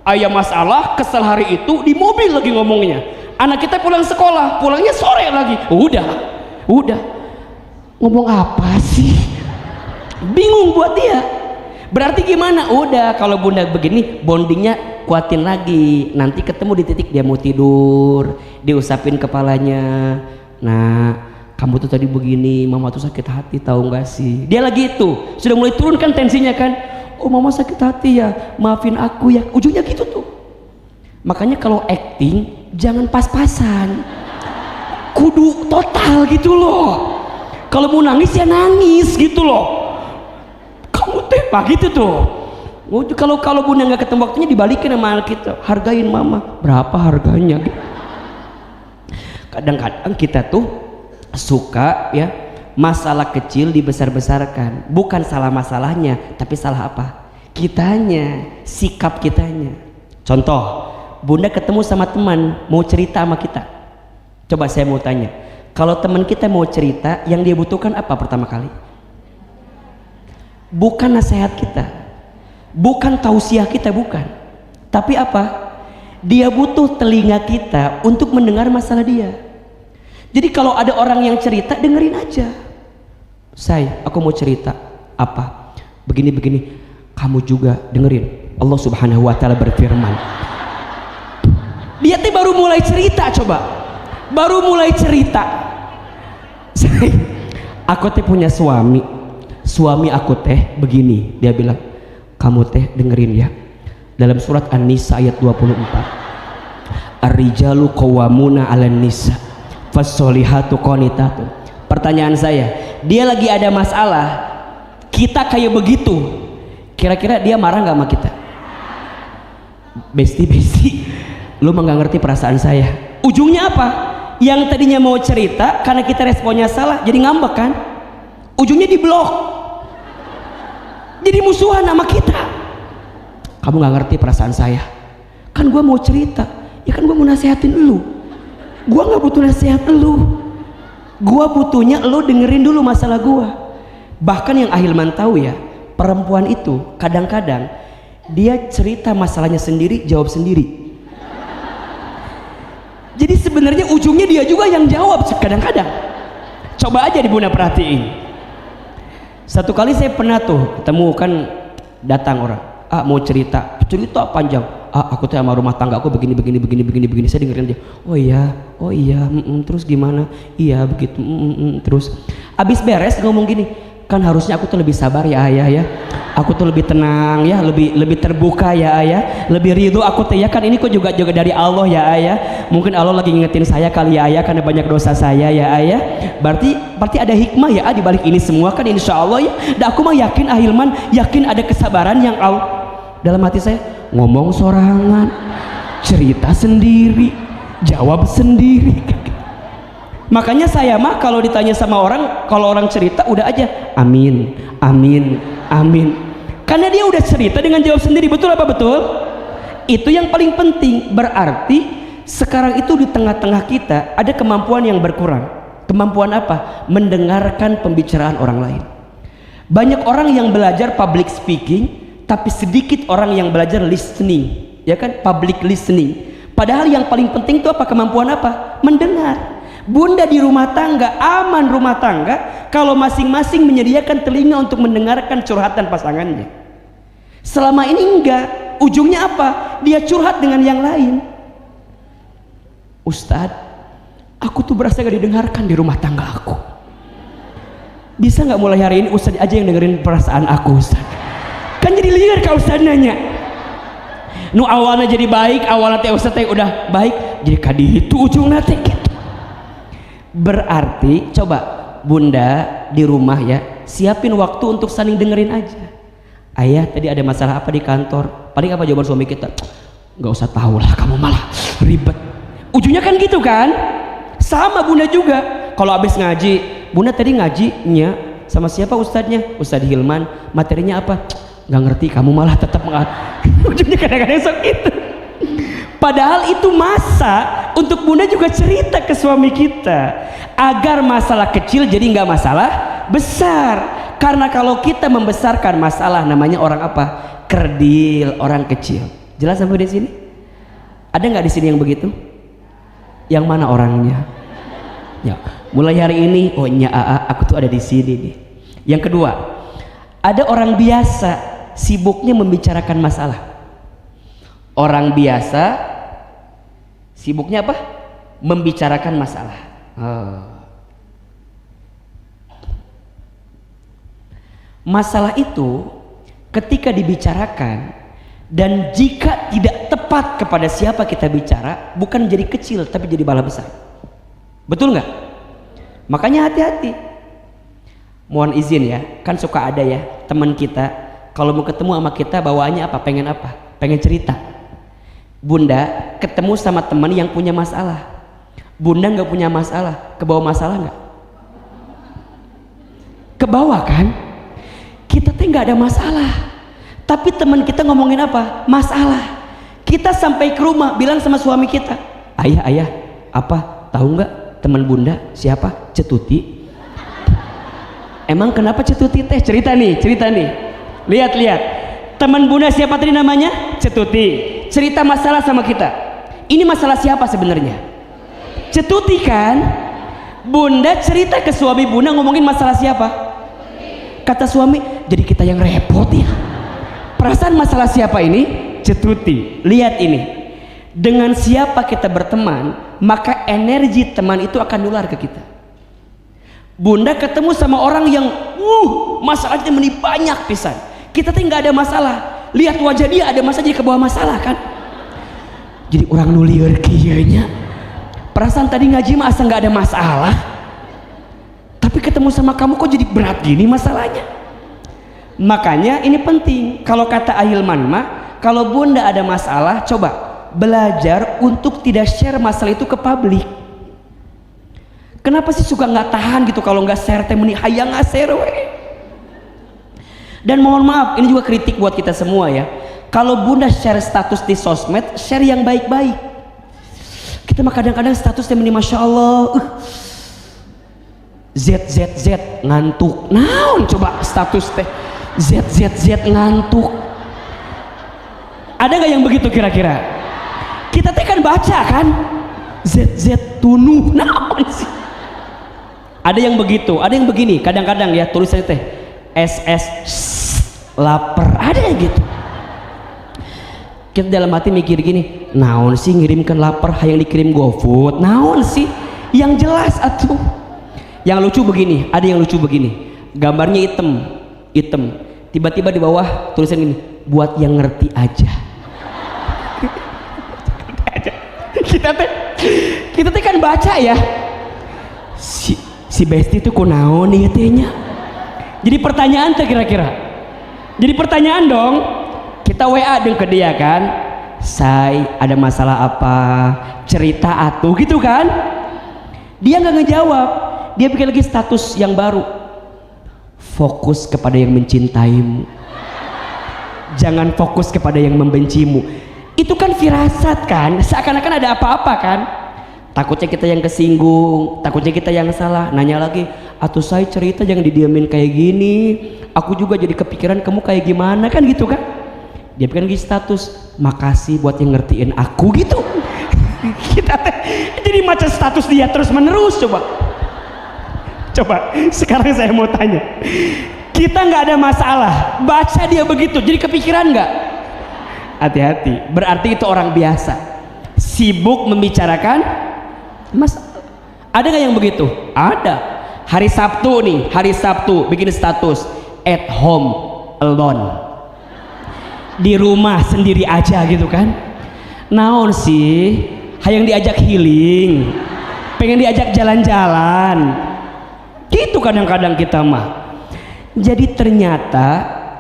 ayah masalah kesel hari itu di mobil lagi ngomongnya, anak kita pulang sekolah, pulangnya sore lagi, udah ngomong apa sih, bingung buat dia. Berarti gimana? Udah kalau bunda begini, bondingnya kuatin lagi, nanti ketemu di titik dia mau tidur, diusapin kepalanya, nah kamu tuh tadi begini, mama tuh sakit hati tahu nggak sih. Dia lagi itu sudah mulai turun kan tensinya kan, oh mama sakit hati ya, maafin aku ya, ujungnya gitu tuh. Makanya kalau acting jangan pas-pasan, kudu total gitu loh. Kalau mau nangis ya nangis gitu loh. Kamu tembak gitu tuh. Kalau bunda nggak ketemu waktunya, dibalikin sama anak kita, hargain mama, berapa harganya. Kadang-kadang kita tuh suka ya masalah kecil dibesar-besarkan, bukan salah masalahnya, tapi salah apa? Kitanya, sikap kitanya. Contoh, bunda ketemu sama teman mau cerita sama kita, coba saya mau tanya, kalau teman kita mau cerita, yang dia butuhkan apa pertama kali? Bukan nasihat kita, bukan tausiah kita, bukan, tapi apa? Dia butuh telinga kita untuk mendengar masalah dia. Jadi kalau ada orang yang cerita, dengerin aja. Aku mau cerita apa? Begini-begini. Kamu juga dengerin. Allah Subhanahu wa taala berfirman. Dia teh baru mulai cerita, coba. Baru mulai cerita. Aku teh punya suami. Suami aku teh begini, dia bilang, kamu teh dengerin ya, dalam surat An-Nisa ayat 24, ar-rijalu qawwamuna 'alan nisa fas-solihatu qanitatun. Pertanyaan saya, dia lagi ada masalah, kita kayak begitu, kira-kira dia marah nggak sama kita? Besti, lu mah nggak ngerti perasaan saya. Ujungnya apa? Yang tadinya mau cerita, karena kita responnya salah, jadi ngambek kan? Ujungnya diblok, jadi musuhan sama kita. Kamu nggak ngerti perasaan saya, kan gue mau cerita, ya kan gue mau nasihatin lu, gue nggak butuh nasihat lu, gue butuhnya lu dengerin dulu masalah gue. Bahkan yang Ahilman tahu ya, perempuan itu kadang-kadang dia cerita masalahnya sendiri, jawab sendiri. Jadi sebenarnya ujungnya dia juga yang jawab kadang-kadang. Coba aja Bunda perhatiin. Satu kali saya pernah tuh ketemu, kan datang orang, mau cerita panjang, aku tuh sama rumah tangga aku begini, saya dengerin dia, oh iya, terus gimana, iya begitu, terus abis beres ngomong gini, kan harusnya aku tuh lebih sabar ya ayah ya, aku tuh lebih tenang ya, lebih terbuka ya ayah, lebih ridho aku teh ya, kan ini kok juga dari Allah ya ayah, mungkin Allah lagi ngingetin saya kali ya ayah, karena banyak dosa saya ya ayah, berarti ada hikmah ya di balik ini semua kan, insya Allah ya. Dan aku mah yakin, Ahilman yakin ada kesabaran yang Allah. Dalam hati saya, ngomong sorangan, cerita sendiri, jawab sendiri. Makanya saya mah kalau ditanya sama orang, kalau orang cerita udah aja amin, karena dia udah cerita dengan jawab sendiri. Betul apa betul? Itu yang paling penting. Berarti sekarang itu di tengah-tengah kita ada kemampuan yang berkurang. Kemampuan apa? Mendengarkan pembicaraan orang lain. Banyak orang yang belajar public speaking, tapi sedikit orang yang belajar listening, ya kan, public listening. Padahal yang paling penting itu apa? Kemampuan apa? Mendengar. Bunda di rumah tangga, aman rumah tangga kalau masing-masing menyediakan telinga untuk mendengarkan curhatan pasangannya. Selama ini enggak. Ujungnya apa? Dia curhat dengan yang lain. Ustadz, aku tuh berasa gak didengarkan di rumah tangga aku. Bisa gak mulai hari ini Ustadz aja yang dengerin perasaan aku, Ustadz? Kan jadi liar kalau Ustadz nanya. Nu awalnya jadi baik, awalnya teh Ustadz teh udah baik, jadi kadi itu ujungnya teh gitu. Berarti coba Bunda di rumah ya, siapin waktu untuk saling dengerin aja. Ayah tadi ada masalah apa di kantor? Paling apa jawaban suami kita? Gak usah tahu lah, kamu malah ribet. Ujungnya kan gitu kan? Sama Bunda juga. Kalau habis ngaji, Bunda tadi ngajinya sama siapa ustadznya? Ustadz Hilman. Materinya apa? Gak ngerti, kamu malah tetap ujungnya kadang-kadang sok itu. Padahal itu masa untuk Bunda juga cerita ke suami kita agar masalah kecil jadi nggak masalah besar. Karena kalau kita membesarkan masalah namanya orang apa? Kerdil, orang kecil. Jelas sampai di sini? Ada nggak di sini yang begitu? Yang mana orangnya? Ya, mulai hari ini, oh nya aku tuh ada di sini nih. Yang kedua, ada orang biasa sibuknya membicarakan masalah. Orang biasa sibuknya apa? Membicarakan masalah. Masalah itu ketika dibicarakan dan jika tidak tepat kepada siapa kita bicara, bukan jadi kecil tapi jadi bala besar. Betul nggak? Makanya hati-hati. Mohon izin ya, kan suka ada ya teman kita kalau mau ketemu sama kita bawaannya apa? Pengen apa? Pengen cerita. Bunda ketemu sama teman yang punya masalah. Bunda nggak punya masalah, kebawa masalah nggak? Kebawa kan? Kita tuh nggak ada masalah, tapi teman kita ngomongin apa? Masalah. Kita sampai ke rumah bilang sama suami kita, ayah, apa? Tahu nggak teman Bunda siapa? Cetuti. Emang kenapa Cetuti teh? Cerita nih. Lihat. Teman Bunda siapa tadi namanya? Cetuti. Cerita masalah sama kita. Ini masalah siapa sebenarnya? Cetuti kan? Bunda cerita ke suami Bunda ngomongin masalah siapa? Kata suami, jadi kita yang repot ya. Perasaan masalah siapa ini? Cetuti. Lihat ini. Dengan siapa kita berteman, maka energi teman itu akan nular ke kita. Bunda ketemu sama orang yang masalahnya meni banyak pisan. Kita tuh nggak ada masalah. Lihat wajah dia ada masalah jadi kebawa masalah kan. Jadi orang nulieur kiyeunya. Perasaan tadi ngaji mah asa nggak ada masalah. Tapi ketemu sama kamu kok jadi berat gini masalahnya. Makanya ini penting. Kalau kata Ahilman mah, kalau Bunda ada masalah, coba belajar untuk tidak share masalah itu ke publik. Kenapa sih suka nggak tahan gitu kalau nggak share teh meni hayang nggak share we. Dan mohon maaf, ini juga kritik buat kita semua ya. Kalau Bunda share status di sosmed, share yang baik-baik. Kita mah kadang-kadang statusnya meni masya Allah. ZZZ ngantuk. Naon coba status teh ZZZ ngantuk. Ada nggak yang begitu kira-kira? Kita teh kan baca kan ZZ tunuh. Naon sih? Ada yang begitu, ada yang begini. Kadang-kadang ya tulisannya teh SS lapar. Ada yang gitu. Kita dalam hati mikir gini, naon sih ngirimkan lapar hayang dikirim GoFood. Naon sih? Yang jelas atuh. Yang lucu begini, ada yang lucu begini. Gambarnya hitam. Tiba-tiba di bawah tulisan gini, buat yang ngerti aja. kita teh kan baca ya. Si Besti itu kunaon nih katanya. Jadi pertanyaan teh kira-kira. Jadi pertanyaan dong. Kita WA dong ke dia kan. Say, ada masalah apa? Cerita atuh gitu kan. Dia nggak ngejawab. Dia bikin lagi status yang baru. Fokus kepada yang mencintaimu. Jangan fokus kepada yang membencimu. Itu kan firasat kan. Seakan-akan ada apa-apa kan. Takutnya kita yang kesinggung, takutnya kita yang salah. Nanya lagi, atuh saya cerita jangan didiamin kayak gini. Aku juga jadi kepikiran kamu kayak gimana kan gitu kan. Dia bikin lagi status, makasih buat yang ngertiin aku gitu. Kita jadi macam status dia terus menerus. Coba sekarang saya mau tanya, kita nggak ada masalah, baca dia begitu, jadi kepikiran nggak? Hati-hati, berarti itu orang biasa, sibuk membicarakan masalah. Ada nggak yang begitu? Ada. Hari Sabtu nih, hari Sabtu bikin status at home alone, di rumah sendiri aja gitu kan. Naon sih, hayang diajak healing, pengen diajak jalan-jalan gitu kadang-kadang kita mah. Jadi ternyata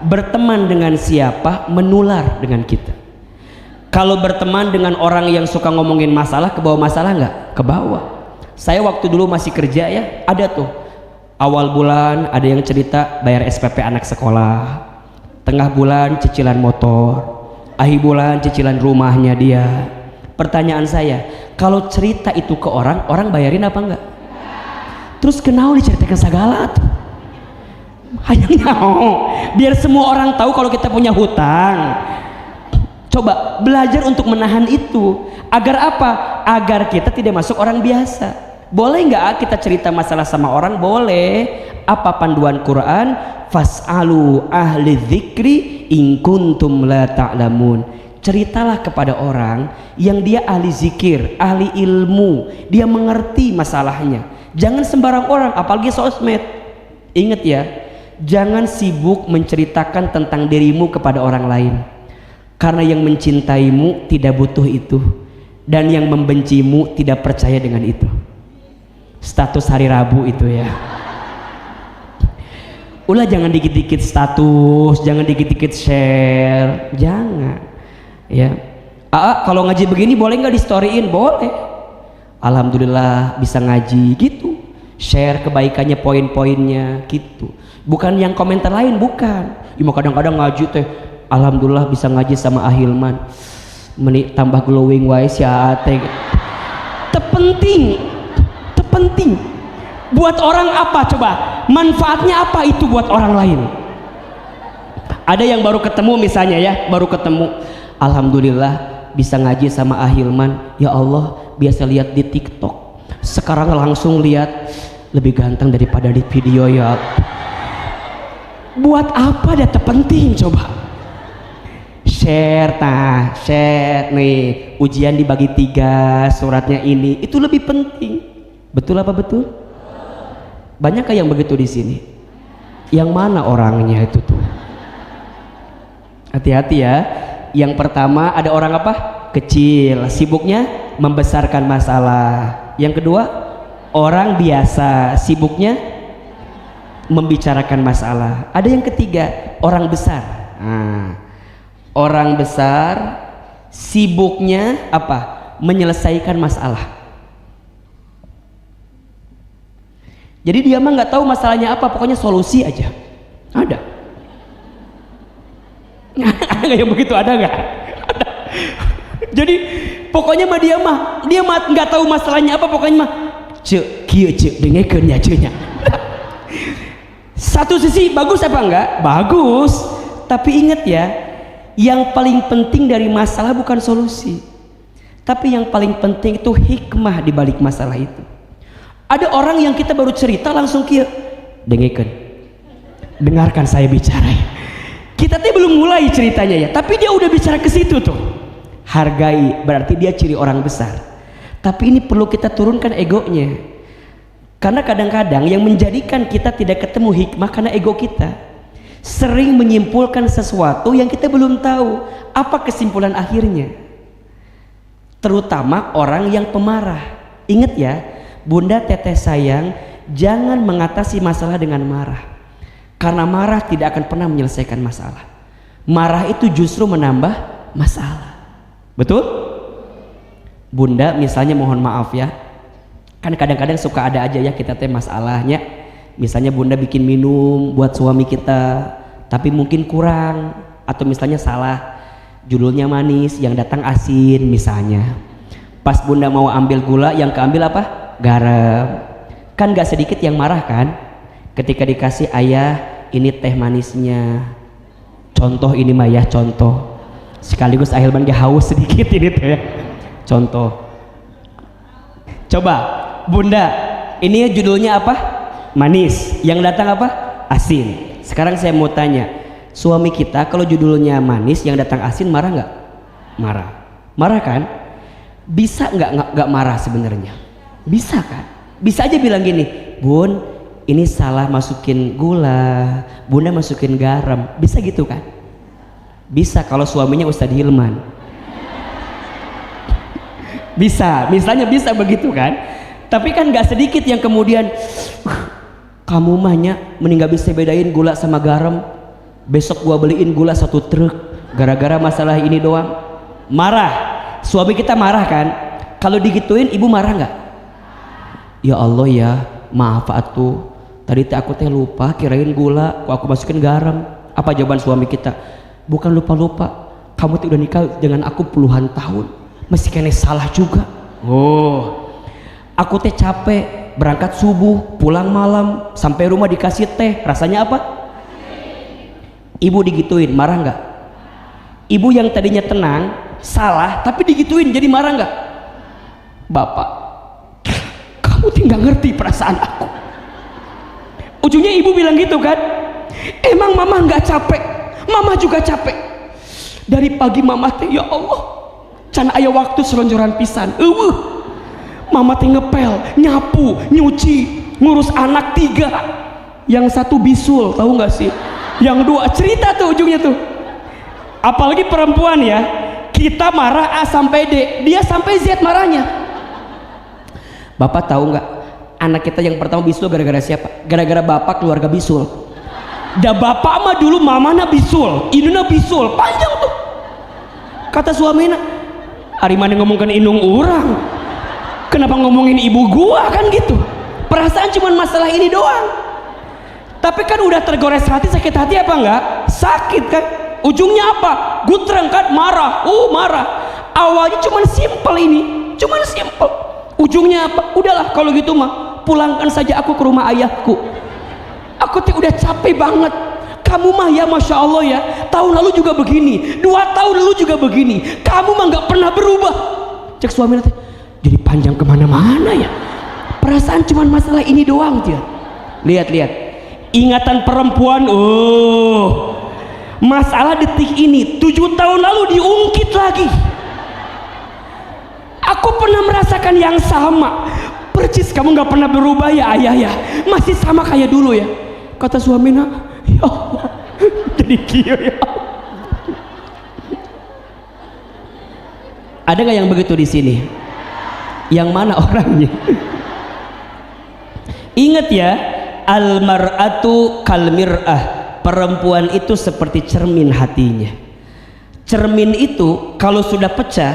berteman dengan siapa menular dengan kita. Kalau berteman dengan orang yang suka ngomongin masalah, ke bawah masalah nggak? Ke bawah. Saya waktu dulu masih kerja ya, ada tuh awal bulan ada yang cerita bayar SPP anak sekolah, tengah bulan cicilan motor, akhir bulan cicilan rumahnya dia. Pertanyaan saya, kalau cerita itu ke orang, orang bayarin apa enggak? Terus kenal diceritakan segala tuh. Hanya biar semua orang tahu kalau kita punya hutang. Coba belajar untuk menahan itu. Agar apa? Agar kita tidak masuk orang biasa. Boleh nggak kita cerita masalah sama orang? Boleh. Apa panduan Quran? Fas'alu ahli dzikri in kuntum la ta'lamun. Ceritalah kepada orang yang dia ahli zikir, ahli ilmu, dia mengerti masalahnya. Jangan sembarang orang, apalagi sosmed. Ingat ya, jangan sibuk menceritakan tentang dirimu kepada orang lain, karena yang mencintaimu tidak butuh itu, dan yang membencimu tidak percaya dengan itu. Status hari Rabu itu ya. Ulah jangan dikit-dikit status, jangan dikit-dikit share, jangan ya. Kalau ngaji begini boleh nggak di storyin? Boleh. Alhamdulillah bisa ngaji gitu, share kebaikannya, poin-poinnya gitu. Bukan yang komentar lain, bukan. Cuma kadang-kadang ngaji teh, alhamdulillah bisa ngaji sama Ahilman, menik tambah glowing wae si ate. Terpenting buat orang apa coba? Manfaatnya apa itu buat orang lain? Ada yang baru ketemu misalnya ya, baru ketemu, alhamdulillah bisa ngaji sama Ahilman. Ya Allah, biasa lihat di TikTok, sekarang langsung lihat lebih ganteng daripada di video ya. Buat apa dia terpenting coba? Share nih, ujian dibagi 3, suratnya ini, itu lebih penting. Betul apa betul? Banyak yang begitu di sini? Yang mana orangnya itu tuh? Hati-hati ya. Yang pertama ada orang apa? Kecil, sibuknya membesarkan masalah. Yang kedua, orang biasa, sibuknya membicarakan masalah. Ada yang ketiga, orang besar. Orang besar sibuknya apa? Menyelesaikan masalah. Jadi dia mah nggak tahu masalahnya apa, pokoknya solusi aja. Ada. Ada yang begitu, ada nggak? Ada. Jadi pokoknya mah dia mah nggak tahu masalahnya apa, pokoknya mah kieu dengekeun nya nya. Satu sisi bagus apa enggak? Bagus. Tapi ingat ya, yang paling penting dari masalah bukan solusi, tapi yang paling penting itu hikmah di balik masalah itu. Ada orang yang kita baru cerita langsung kieu dengekeun, dengarkan saya bicara ya. Kita tuh belum mulai ceritanya ya, tapi dia udah bicara ke situ tuh. Hargai, berarti dia ciri orang besar. Tapi ini perlu kita turunkan egonya, karena kadang-kadang yang menjadikan kita tidak ketemu hikmah karena ego kita sering menyimpulkan sesuatu yang kita belum tahu apa kesimpulan akhirnya. Terutama orang yang pemarah. Ingat ya, Bunda teteh sayang, jangan mengatasi masalah dengan marah, karena marah tidak akan pernah menyelesaikan masalah. Marah itu justru menambah masalah. Betul? Bunda misalnya mohon maaf ya, kan kadang-kadang suka ada aja ya kita teh masalahnya. Misalnya Bunda bikin minum buat suami kita, tapi mungkin kurang, atau misalnya salah, judulnya manis, yang datang asin misalnya. Pas Bunda mau ambil gula, yang keambil apa? Garam. Kan gak sedikit yang marah kan ketika dikasih, ayah ini teh manisnya, contoh ini mah ya, contoh sekaligus Ahilman gak haus sedikit ini teh, contoh. Coba Bunda, ini judulnya apa? Manis, yang datang apa? Asin. Sekarang saya mau tanya, suami kita kalau judulnya manis yang datang asin marah nggak? Marah. Marah kan? Bisa nggak marah sebenarnya? Bisa kan? Bisa aja bilang gini, Bun, ini salah masukin gula, Bunda masukin garam. Bisa gitu kan? Bisa kalau suaminya Ustadz Hilman. Bisa, misalnya bisa begitu kan? Tapi kan nggak sedikit yang kemudian kamu mahnya mending gak bisa bedain gula sama garam, besok gua beliin gula 1 truk gara-gara masalah ini doang. Marah. Suami kita marah kan? Kalau digituin ibu marah nggak? Ya Allah ya, maaf atuh, tadi aku lupa kirain gula, kok aku masukin garam. Apa jawaban suami kita? Bukan lupa-lupa, kamu udah nikah dengan aku puluhan tahun, masih kena salah juga. Oh, aku capek, berangkat subuh, pulang malam, sampai rumah dikasih teh, rasanya apa? Ibu digituin, marah nggak? Ibu yang tadinya tenang, salah, tapi digituin jadi marah nggak? Bapak, kamu tinggal ngerti perasaan aku. Ujungnya ibu bilang gitu kan? Emang mama nggak capek? Mama juga capek. Dari pagi mama teh, ya Allah, can aya waktu selonjoran pisan. Mama teh ngepel, nyapu, nyuci, ngurus anak 3. Yang 1 bisul, tahu nggak sih? Yang 2 cerita tuh ujungnya tuh. Apalagi perempuan ya, kita marah A sampai D, dia sampai Z marahnya. Bapak tahu nggak? Anak kita yang pertama bisul gara-gara siapa? Gara-gara bapak keluarga bisul. Da bapak mah dulu mamana bisul, induna bisul, panjang tuh. Kata suaminya, ari mana ngomongkan indung orang, kenapa ngomongin ibu gua kan gitu. Perasaan cuman masalah ini doang. Tapi kan udah tergores hati, sakit hati apa enggak? Sakit kan? Ujungnya apa? Gutreng kan? Marah. Marah. Awalnya cuman simple ini, cuman simple. Ujungnya apa? Udahlah kalau gitu mah, pulangkan saja aku ke rumah ayahku. Aku tuh udah capek banget. Kamu mah ya Masya Allah ya, tahun lalu juga begini, 2 tahun lalu juga begini, kamu mah nggak pernah berubah. Cek suami nanti, jadi panjang kemana-mana ya. Perasaan cuman masalah ini doang dia. Lihat-lihat, ingatan perempuan, masalah detik ini 7 tahun lalu diungkit lagi. Aku pernah merasakan yang sama percis, kamu nggak pernah berubah ya ayah ya, masih sama kayak dulu ya. Kata suaminya, ya Allah, jadi kia ya. Ada nggak yang begitu di sini? Yang mana orangnya? Ingat ya, almar'atu kalmir'ah, perempuan itu seperti cermin hatinya. Cermin itu kalau sudah pecah,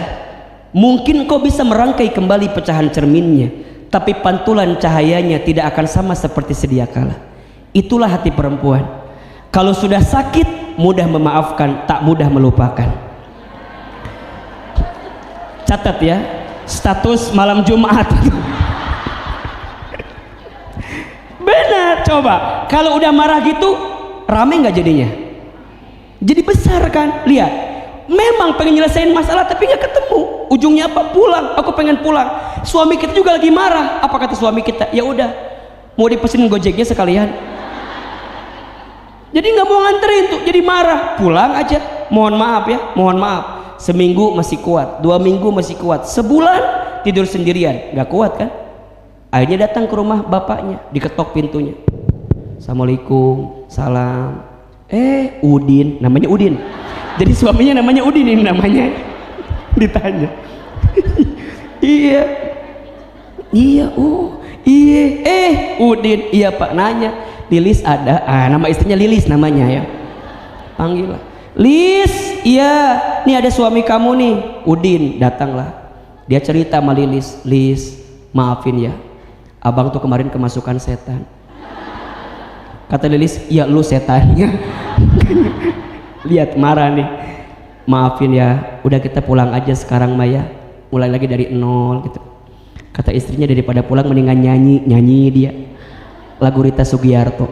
mungkin kau bisa merangkai kembali pecahan cerminnya, tapi pantulan cahayanya tidak akan sama seperti sedia kala. Itulah hati perempuan. Kalau sudah sakit, mudah memaafkan, tak mudah melupakan. Catat ya, status malam Jumat. Benar, coba. Kalau udah marah gitu, rame nggak jadinya? Jadi besar kan? Lihat, memang pengen nyelesain masalah tapi nggak ketemu. Ujungnya apa? Pulang. Aku pengen pulang. Suami kita juga lagi marah. Apa kata suami kita? Ya udah, mau dipesenin Gojeknya sekalian. Jadi nggak mau nganterin tuh, jadi marah. Pulang aja. Mohon maaf ya, mohon maaf. Seminggu masih kuat, 2 minggu masih kuat, sebulan tidur sendirian, nggak kuat kan? Akhirnya datang ke rumah bapaknya, diketok pintunya. Assalamualaikum, salam. Udin, namanya Udin. Jadi suaminya namanya Udin, ini namanya. Ditanya. Iya, Udin, iya Pak, nanya. Lilis ada, nama istrinya Lilis namanya ya. Panggil lah, Lis, iya, nih ada suami kamu nih, Udin. Datanglah, dia cerita sama Lilis, Lis, maafin ya, abang tuh kemarin kemasukan setan. Kata Lilis, ya lu setannya. Lihat marah nih, maafin ya, udah kita pulang aja sekarang Maya, mulai lagi dari nol gitu. Kata istrinya, daripada pulang mendingan nyanyi dia lagu Rita Sugiarto.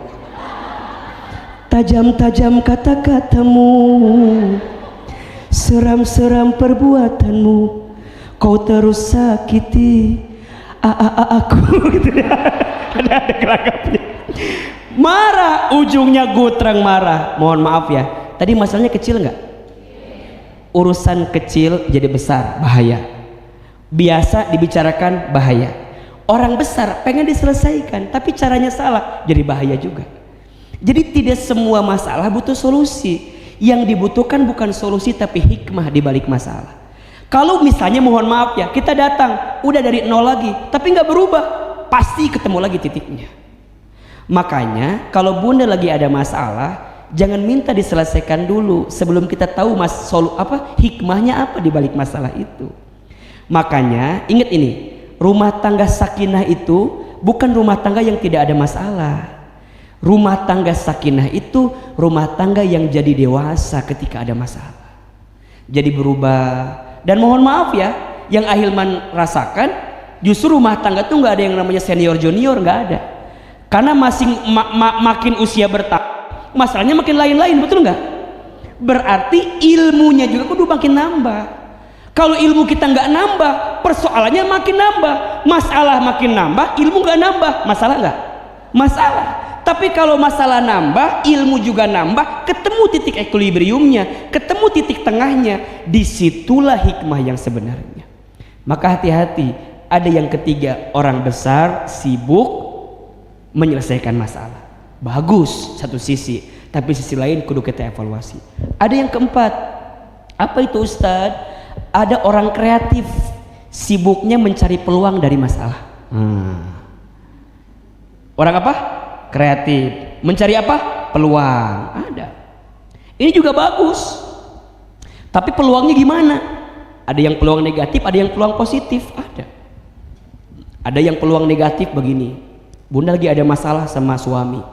Tajam-tajam kata-katamu, seram-seram perbuatanmu, kau terus sakiti aku gitu ya. Ada gelagapnya. marah, ujungnya gutreng marah. Mohon maaf ya, tadi masalahnya kecil nggak? Urusan kecil jadi besar, bahaya. Biasa dibicarakan, bahaya. Orang besar pengen diselesaikan tapi caranya salah, jadi bahaya juga. Jadi tidak semua masalah butuh solusi. Yang dibutuhkan bukan solusi tapi hikmah di balik masalah. Kalau misalnya mohon maaf ya, kita datang udah dari nol lagi tapi nggak berubah, pasti ketemu lagi titiknya. Makanya kalau bunda lagi ada masalah, jangan minta diselesaikan dulu sebelum kita tahu hikmahnya apa di balik masalah itu. Makanya ingat ini, rumah tangga sakinah itu bukan rumah tangga yang tidak ada masalah. Rumah tangga sakinah itu rumah tangga yang jadi dewasa ketika ada masalah, jadi berubah. Dan mohon maaf ya, yang Ahilman rasakan justru rumah tangga tuh nggak ada yang namanya senior junior, nggak ada. Karena makin usia bertambah, masalahnya makin lain-lain, betul nggak? Berarti ilmunya juga kudu makin nambah. Kalau ilmu kita nggak nambah, persoalannya makin nambah. Masalah makin nambah, ilmu nggak nambah. Masalah nggak? Masalah. Tapi kalau masalah nambah, ilmu juga nambah, ketemu titik equilibriumnya, ketemu titik tengahnya, disitulah hikmah yang sebenarnya. Maka hati-hati, ada yang ketiga, orang besar sibuk menyelesaikan masalah. Bagus satu sisi, tapi sisi lain kudu kita evaluasi. Ada yang keempat, apa itu Ustadz? Ada orang kreatif, sibuknya mencari peluang dari masalah. Orang apa? Kreatif, mencari apa? Peluang. Ada. Ini juga bagus. Tapi peluangnya gimana? Ada yang peluang negatif, ada yang peluang positif. Ada yang peluang negatif begini. Bunda lagi ada masalah sama suami.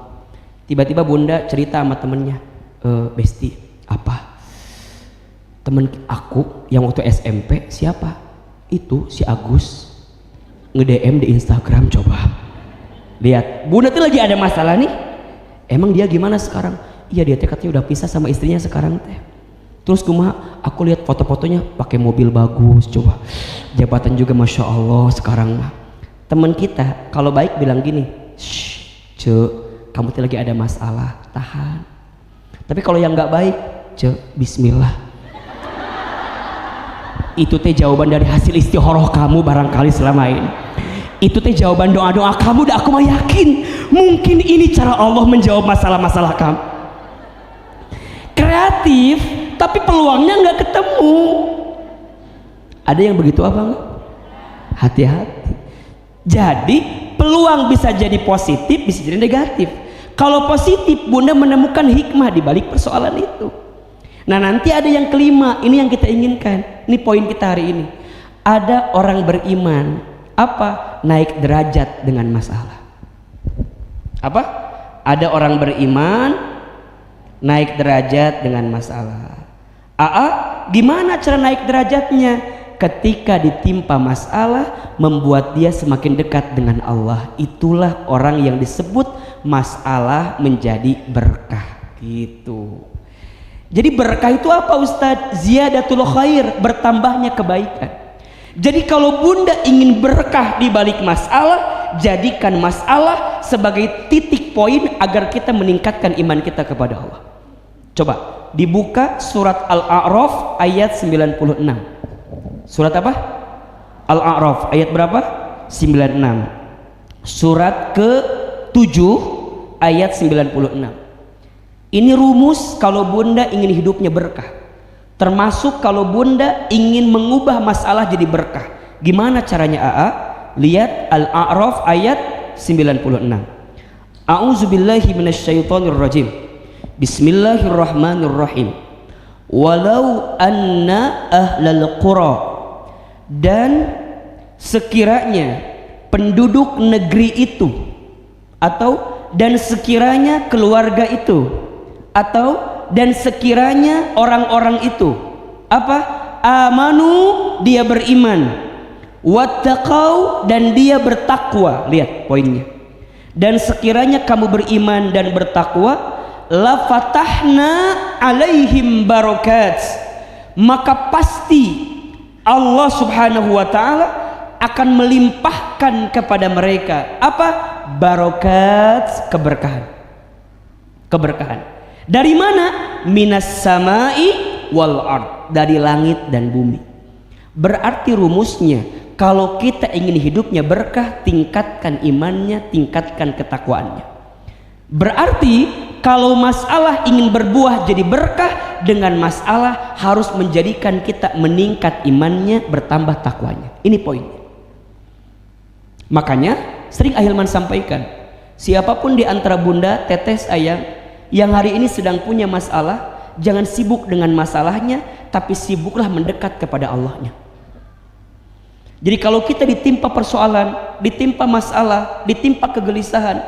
Tiba-tiba bunda cerita sama temennya, Besti, apa? Temen aku yang waktu SMP siapa? Itu si Agus nge-DM di Instagram, coba. Lihat, bunda tuh lagi ada masalah nih. Emang dia gimana sekarang? Iya, dia katanya udah pisah sama istrinya sekarang teh. Terus kumaha, aku lihat foto-fotonya pakai mobil bagus, coba. Jabatan juga masya Allah sekarang mah. Teman kita kalau baik bilang gini, shh, Cek, kamu tuh lagi ada masalah, tahan. Tapi kalau yang nggak baik, Cek, Bismillah. Itu teh jawaban dari hasil istikharah kamu barangkali selama ini. Itu teh jawaban doa-doa kamu, dan aku mah yakin mungkin ini cara Allah menjawab masalah-masalah kamu. Kreatif tapi peluangnya nggak ketemu. Ada yang begitu apa enggak? Hati-hati. Jadi peluang bisa jadi positif, bisa jadi negatif. Kalau positif, bunda menemukan hikmah di balik persoalan itu. Nah, nanti ada yang kelima, ini yang kita inginkan. Ini poin kita hari ini. Ada orang beriman, apa? Naik derajat dengan masalah. Apa? Ada orang beriman naik derajat dengan masalah. Gimana cara naik derajatnya? Ketika ditimpa masalah, membuat dia semakin dekat dengan Allah. Itulah orang yang disebut masalah menjadi berkah. Gitu. Jadi berkah itu apa Ustadz? Ziyadatul khair, bertambahnya kebaikan. Jadi kalau bunda ingin berkah di balik masalah, jadikan masalah sebagai titik poin agar kita meningkatkan iman kita kepada Allah. Coba dibuka surat Al-A'raf ayat 96. Surat apa? Al-A'raf ayat berapa? 96. Surat ke-7 ayat 96. Ini rumus kalau bunda ingin hidupnya berkah. Termasuk kalau bunda ingin mengubah masalah jadi berkah. Gimana caranya AA? Lihat Al-A'raf ayat 96. A'udzubillahi minasyaitonirrajim. Bismillahirrahmanirrahim. Walau anna ahlal qura, dan sekiranya penduduk negeri itu, atau dan sekiranya keluarga itu, atau dan sekiranya orang-orang itu apa? Amanu, dia beriman, wattaqau, dan dia bertakwa. Lihat poinnya. Dan sekiranya kamu beriman dan bertakwa, la fatahna alaihim barakat, maka pasti Allah subhanahu wa ta'ala akan melimpahkan kepada mereka apa? Barakat, keberkahan. keberkahan. Dari mana? Minas samai wal ard, dari langit dan bumi. Berarti rumusnya, kalau kita ingin hidupnya berkah, tingkatkan imannya, tingkatkan ketakwaannya. Berarti kalau masalah ingin berbuah jadi berkah, dengan masalah harus menjadikan kita meningkat imannya, bertambah takwanya. Ini poinnya. Makanya sering Ahilman sampaikan, siapapun di antara bunda, teteh, sayang yang hari ini sedang punya masalah, jangan sibuk dengan masalahnya, tapi sibuklah mendekat kepada Allahnya. Jadi kalau kita ditimpa persoalan, ditimpa masalah, ditimpa kegelisahan,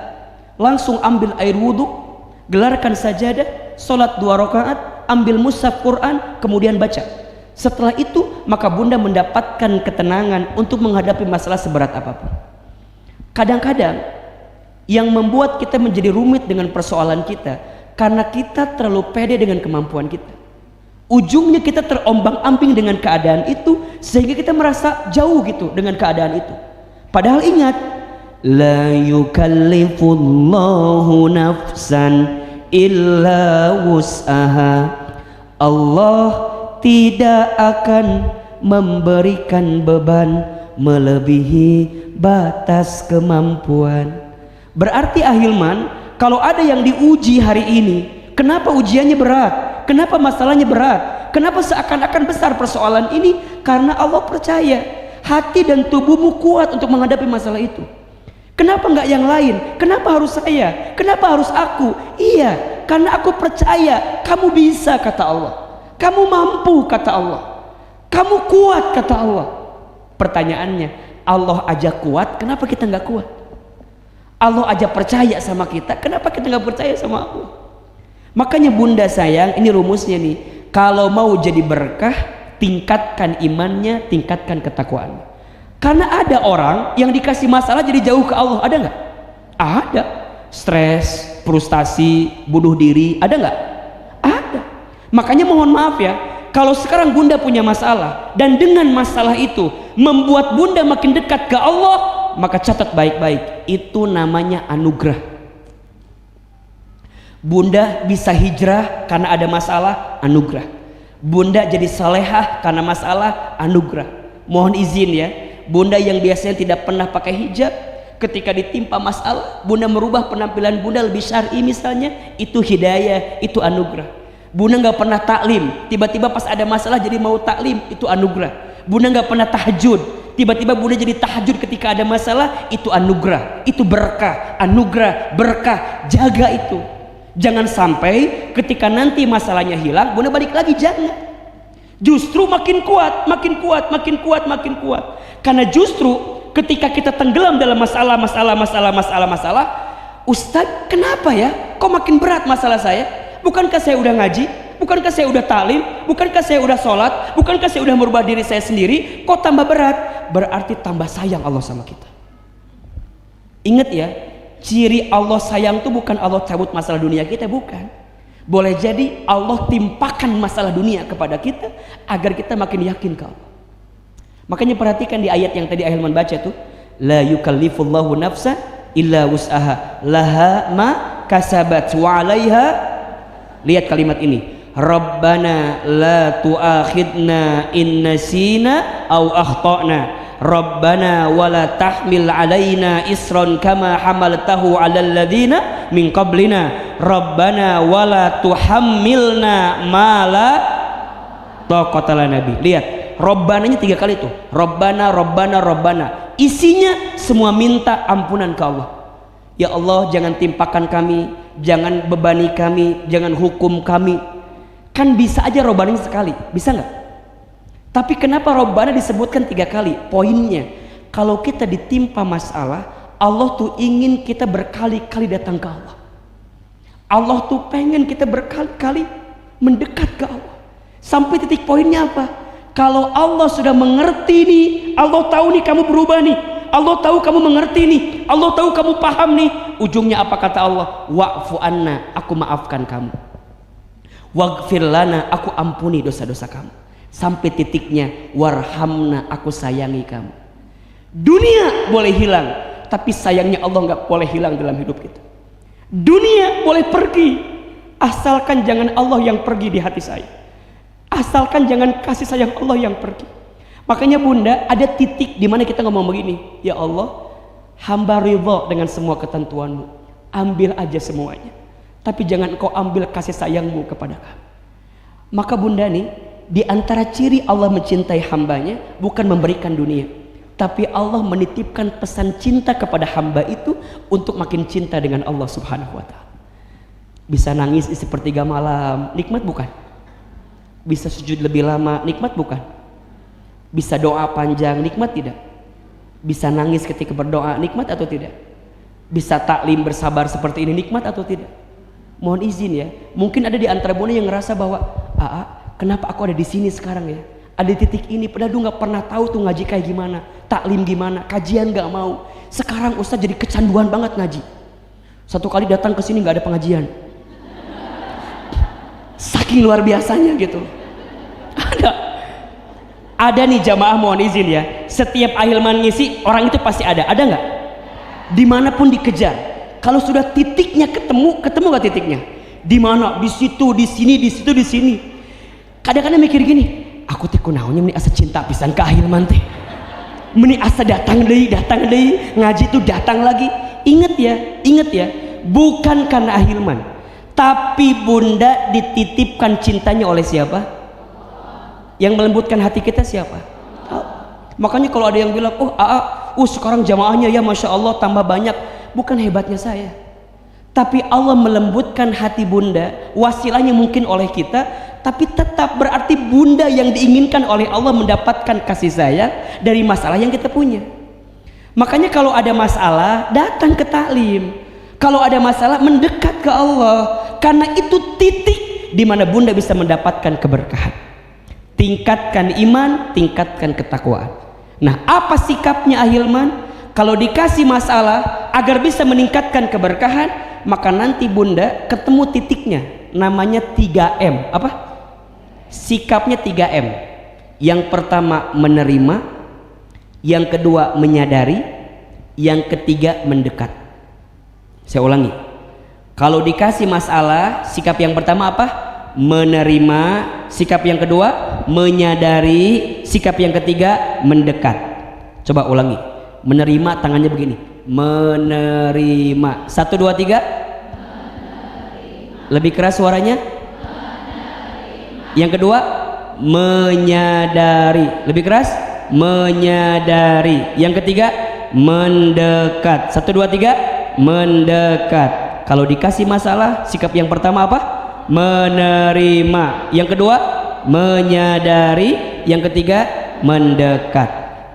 langsung ambil air wudhu, gelarkan sajadah, sholat 2 rakaat, ambil mushaf Quran, kemudian baca. Setelah itu maka bunda mendapatkan ketenangan untuk menghadapi masalah seberat apapun. Kadang-kadang yang membuat kita menjadi rumit dengan persoalan kita, karena kita terlalu pede dengan kemampuan kita. Ujungnya kita terombang-ambing dengan keadaan itu, sehingga kita merasa jauh gitu dengan keadaan itu. Padahal ingat, la yukallifullahu nafsan illa wus'aha. Allah tidak akan memberikan beban melebihi batas kemampuan. Berarti Ahilman, kalau ada yang diuji hari ini, kenapa ujiannya berat? Kenapa masalahnya berat? Kenapa seakan-akan besar persoalan ini? Karena Allah percaya hati dan tubuhmu kuat untuk menghadapi masalah itu. Kenapa enggak yang lain? Kenapa harus saya? Kenapa harus aku? Iya, karena aku percaya kamu bisa, kata Allah. Kamu mampu, kata Allah. Kamu kuat, kata Allah. Pertanyaannya, Allah aja kuat, kenapa kita nggak kuat? Allah aja percaya sama kita, kenapa kita nggak percaya sama Allah? Makanya bunda sayang, ini rumusnya nih, kalau mau jadi berkah, tingkatkan imannya, tingkatkan ketakwaannya. Karena ada orang yang dikasih masalah jadi jauh ke Allah, ada nggak? Ada. Stres, frustasi, bunuh diri, ada nggak? Ada. Makanya mohon maaf ya, kalau sekarang bunda punya masalah dan dengan masalah itu membuat bunda makin dekat ke Allah, maka catat baik-baik, itu namanya anugerah. Bunda bisa hijrah karena ada masalah, anugerah. Bunda jadi salehah karena masalah, anugerah. Mohon izin ya, bunda yang biasanya tidak pernah pakai hijab, ketika ditimpa masalah, bunda merubah penampilan bunda lebih syar'i misalnya, itu hidayah, itu anugerah. Bunda nggak pernah taklim, tiba-tiba pas ada masalah jadi mau taklim, itu anugerah. Bunda nggak pernah tahajud, tiba-tiba bunda jadi tahajud ketika ada masalah, itu anugerah, itu berkah, anugerah, berkah. Jaga itu, jangan sampai ketika nanti masalahnya hilang, bunda balik lagi, jangan. Justru makin kuat, makin kuat, makin kuat, makin kuat. Karena justru ketika kita tenggelam dalam masalah, Ustadz, kenapa ya? Kok makin berat masalah saya? Bukankah saya udah ngaji? Bukankah saya udah taklim? Bukankah saya udah sholat? Bukankah saya udah merubah diri saya sendiri? Kok tambah berat? Berarti tambah sayang Allah sama kita. Ingat ya, ciri Allah sayang itu bukan Allah cabut masalah dunia kita, bukan. Boleh jadi Allah timpakan masalah dunia kepada kita agar kita makin yakin ke Allah. Makanya perhatikan di ayat yang tadi Ahilman baca tuh, la yukallifullahu nafsan illa wus'aha laha ma kasabat wa 'alaiha. Lihat kalimat ini, Rabbana la tu'akhidna in nasina aw akhtana. Rabbana wala tahmil alaina isran kama hamaltahu 'alal ladzina min qablina. Rabbana wala tuhammilna ma la taqata lana bi. Lihat, Rabbananya 3 kali tuh. Rabbana, Rabbana, Rabbana. Isinya semua minta ampunan ke Allah. Ya Allah, jangan timpakan kami, jangan bebani kami, jangan hukum kami. Kan bisa aja Robbananya sekali, bisa nggak? Tapi kenapa Robbana disebutkan 3 kali? Poinnya, kalau kita ditimpa masalah, Allah tuh ingin kita berkali-kali datang ke Allah. Allah tuh pengen kita berkali-kali mendekat ke Allah. Sampai titik poinnya apa? Kalau Allah sudah mengerti nih, Allah tahu nih kamu berubah nih, Allah tahu kamu mengerti nih, Allah tahu kamu paham nih. Ujungnya apa kata Allah? Wa'fu anna, aku maafkan kamu. Waghfir lana, aku ampuni dosa-dosa kamu. Sampai titiknya warhamna, aku sayangi kamu. Dunia boleh hilang, tapi sayangnya Allah nggak boleh hilang dalam hidup kita. Dunia boleh pergi, asalkan jangan Allah yang pergi di hati saya, asalkan jangan kasih sayang Allah yang pergi. Makanya bunda, ada titik di mana kita ngomong begini, ya Allah, hamba ridha dengan semua ketentuanmu, ambil aja semuanya, tapi jangan engkau ambil kasih sayangmu kepada kami. Maka bunda nih, di antara ciri Allah mencintai hambanya bukan memberikan dunia, tapi Allah menitipkan pesan cinta kepada hamba itu untuk makin cinta dengan Allah subhanahu wa ta'ala. Bisa nangis di sepertiga malam, nikmat bukan? Bisa sujud lebih lama, nikmat bukan? Bisa doa panjang, nikmat tidak? Bisa nangis ketika berdoa, nikmat atau tidak? Bisa taklim bersabar seperti ini, nikmat atau tidak? Mohon izin ya, mungkin ada di antara bunda yang ngerasa bahwa kenapa aku ada di sini sekarang ya? Ada di titik ini, padahal dulu nggak pernah tahu tuh ngaji kayak gimana, taklim gimana, kajian nggak mau. Sekarang Ustaz jadi kecanduan banget ngaji. Satu kali datang ke sini nggak ada pengajian, saking luar biasanya gitu. Ada nih jamaah, mohon izin ya, setiap ahilman ngisi orang itu pasti ada nggak? Dimanapun dikejar, kalau sudah titiknya ketemu nggak titiknya? Di mana? Di situ, di sini, di situ, di sini. Kadang-kadang mikir gini, aku teh kunaonnya meni asa cinta pisan ke ahilman teh, meni asa datang deui ngaji tuh datang lagi. Ingat ya, bukan karena ahilman, tapi bunda dititipkan cintanya oleh siapa? Yang melembutkan hati kita siapa? Makanya kalau ada yang bilang, sekarang jamaahnya ya Masya Allah tambah banyak, bukan hebatnya saya, tapi Allah melembutkan hati bunda. Wasilahnya mungkin oleh kita, tapi tetap berarti bunda yang diinginkan oleh Allah mendapatkan kasih sayang dari masalah yang kita punya. Makanya kalau ada masalah, datang ke taklim. Kalau ada masalah, mendekat ke Allah, karena itu titik di mana bunda bisa mendapatkan keberkahan. Tingkatkan iman, tingkatkan ketakwaan. Nah, apa sikapnya ahilman? Kalau dikasih masalah agar bisa meningkatkan keberkahan, maka nanti bunda ketemu titiknya, namanya 3M. Apa? Sikapnya 3M. Yang pertama menerima, yang kedua menyadari, yang ketiga mendekat. Saya ulangi, kalau dikasih masalah, sikap yang pertama apa? Menerima. Sikap yang kedua menyadari. Sikap yang ketiga mendekat. Coba ulangi, menerima, tangannya begini, menerima. 1, 2, 3. Menerima. Lebih keras suaranya. Menerima. Yang kedua menyadari. Lebih keras. Menyadari. Yang ketiga mendekat. 1, 2, 3. Mendekat. Kalau dikasih masalah, sikap yang pertama apa? Menerima. Yang kedua menyadari. Yang ketiga mendekat.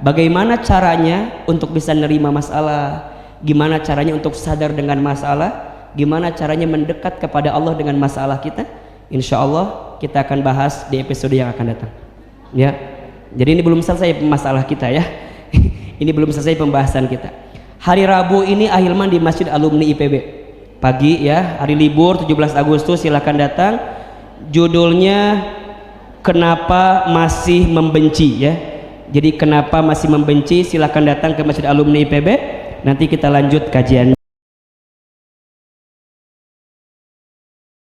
Bagaimana caranya untuk bisa nerima masalah? Gimana caranya untuk sadar dengan masalah? Gimana caranya mendekat kepada Allah dengan masalah kita? Insya Allah kita akan bahas di episode yang akan datang ya. Jadi ini belum selesai masalah kita ya. Ini belum selesai pembahasan kita. Hari Rabu ini ahilman di Masjid Alumni IPB pagi ya, hari libur 17 Agustus, silahkan datang. Judulnya kenapa masih membenci ya. Jadi kenapa masih membenci, silahkan datang ke Masjid Alumni IPB, nanti kita lanjut kajian.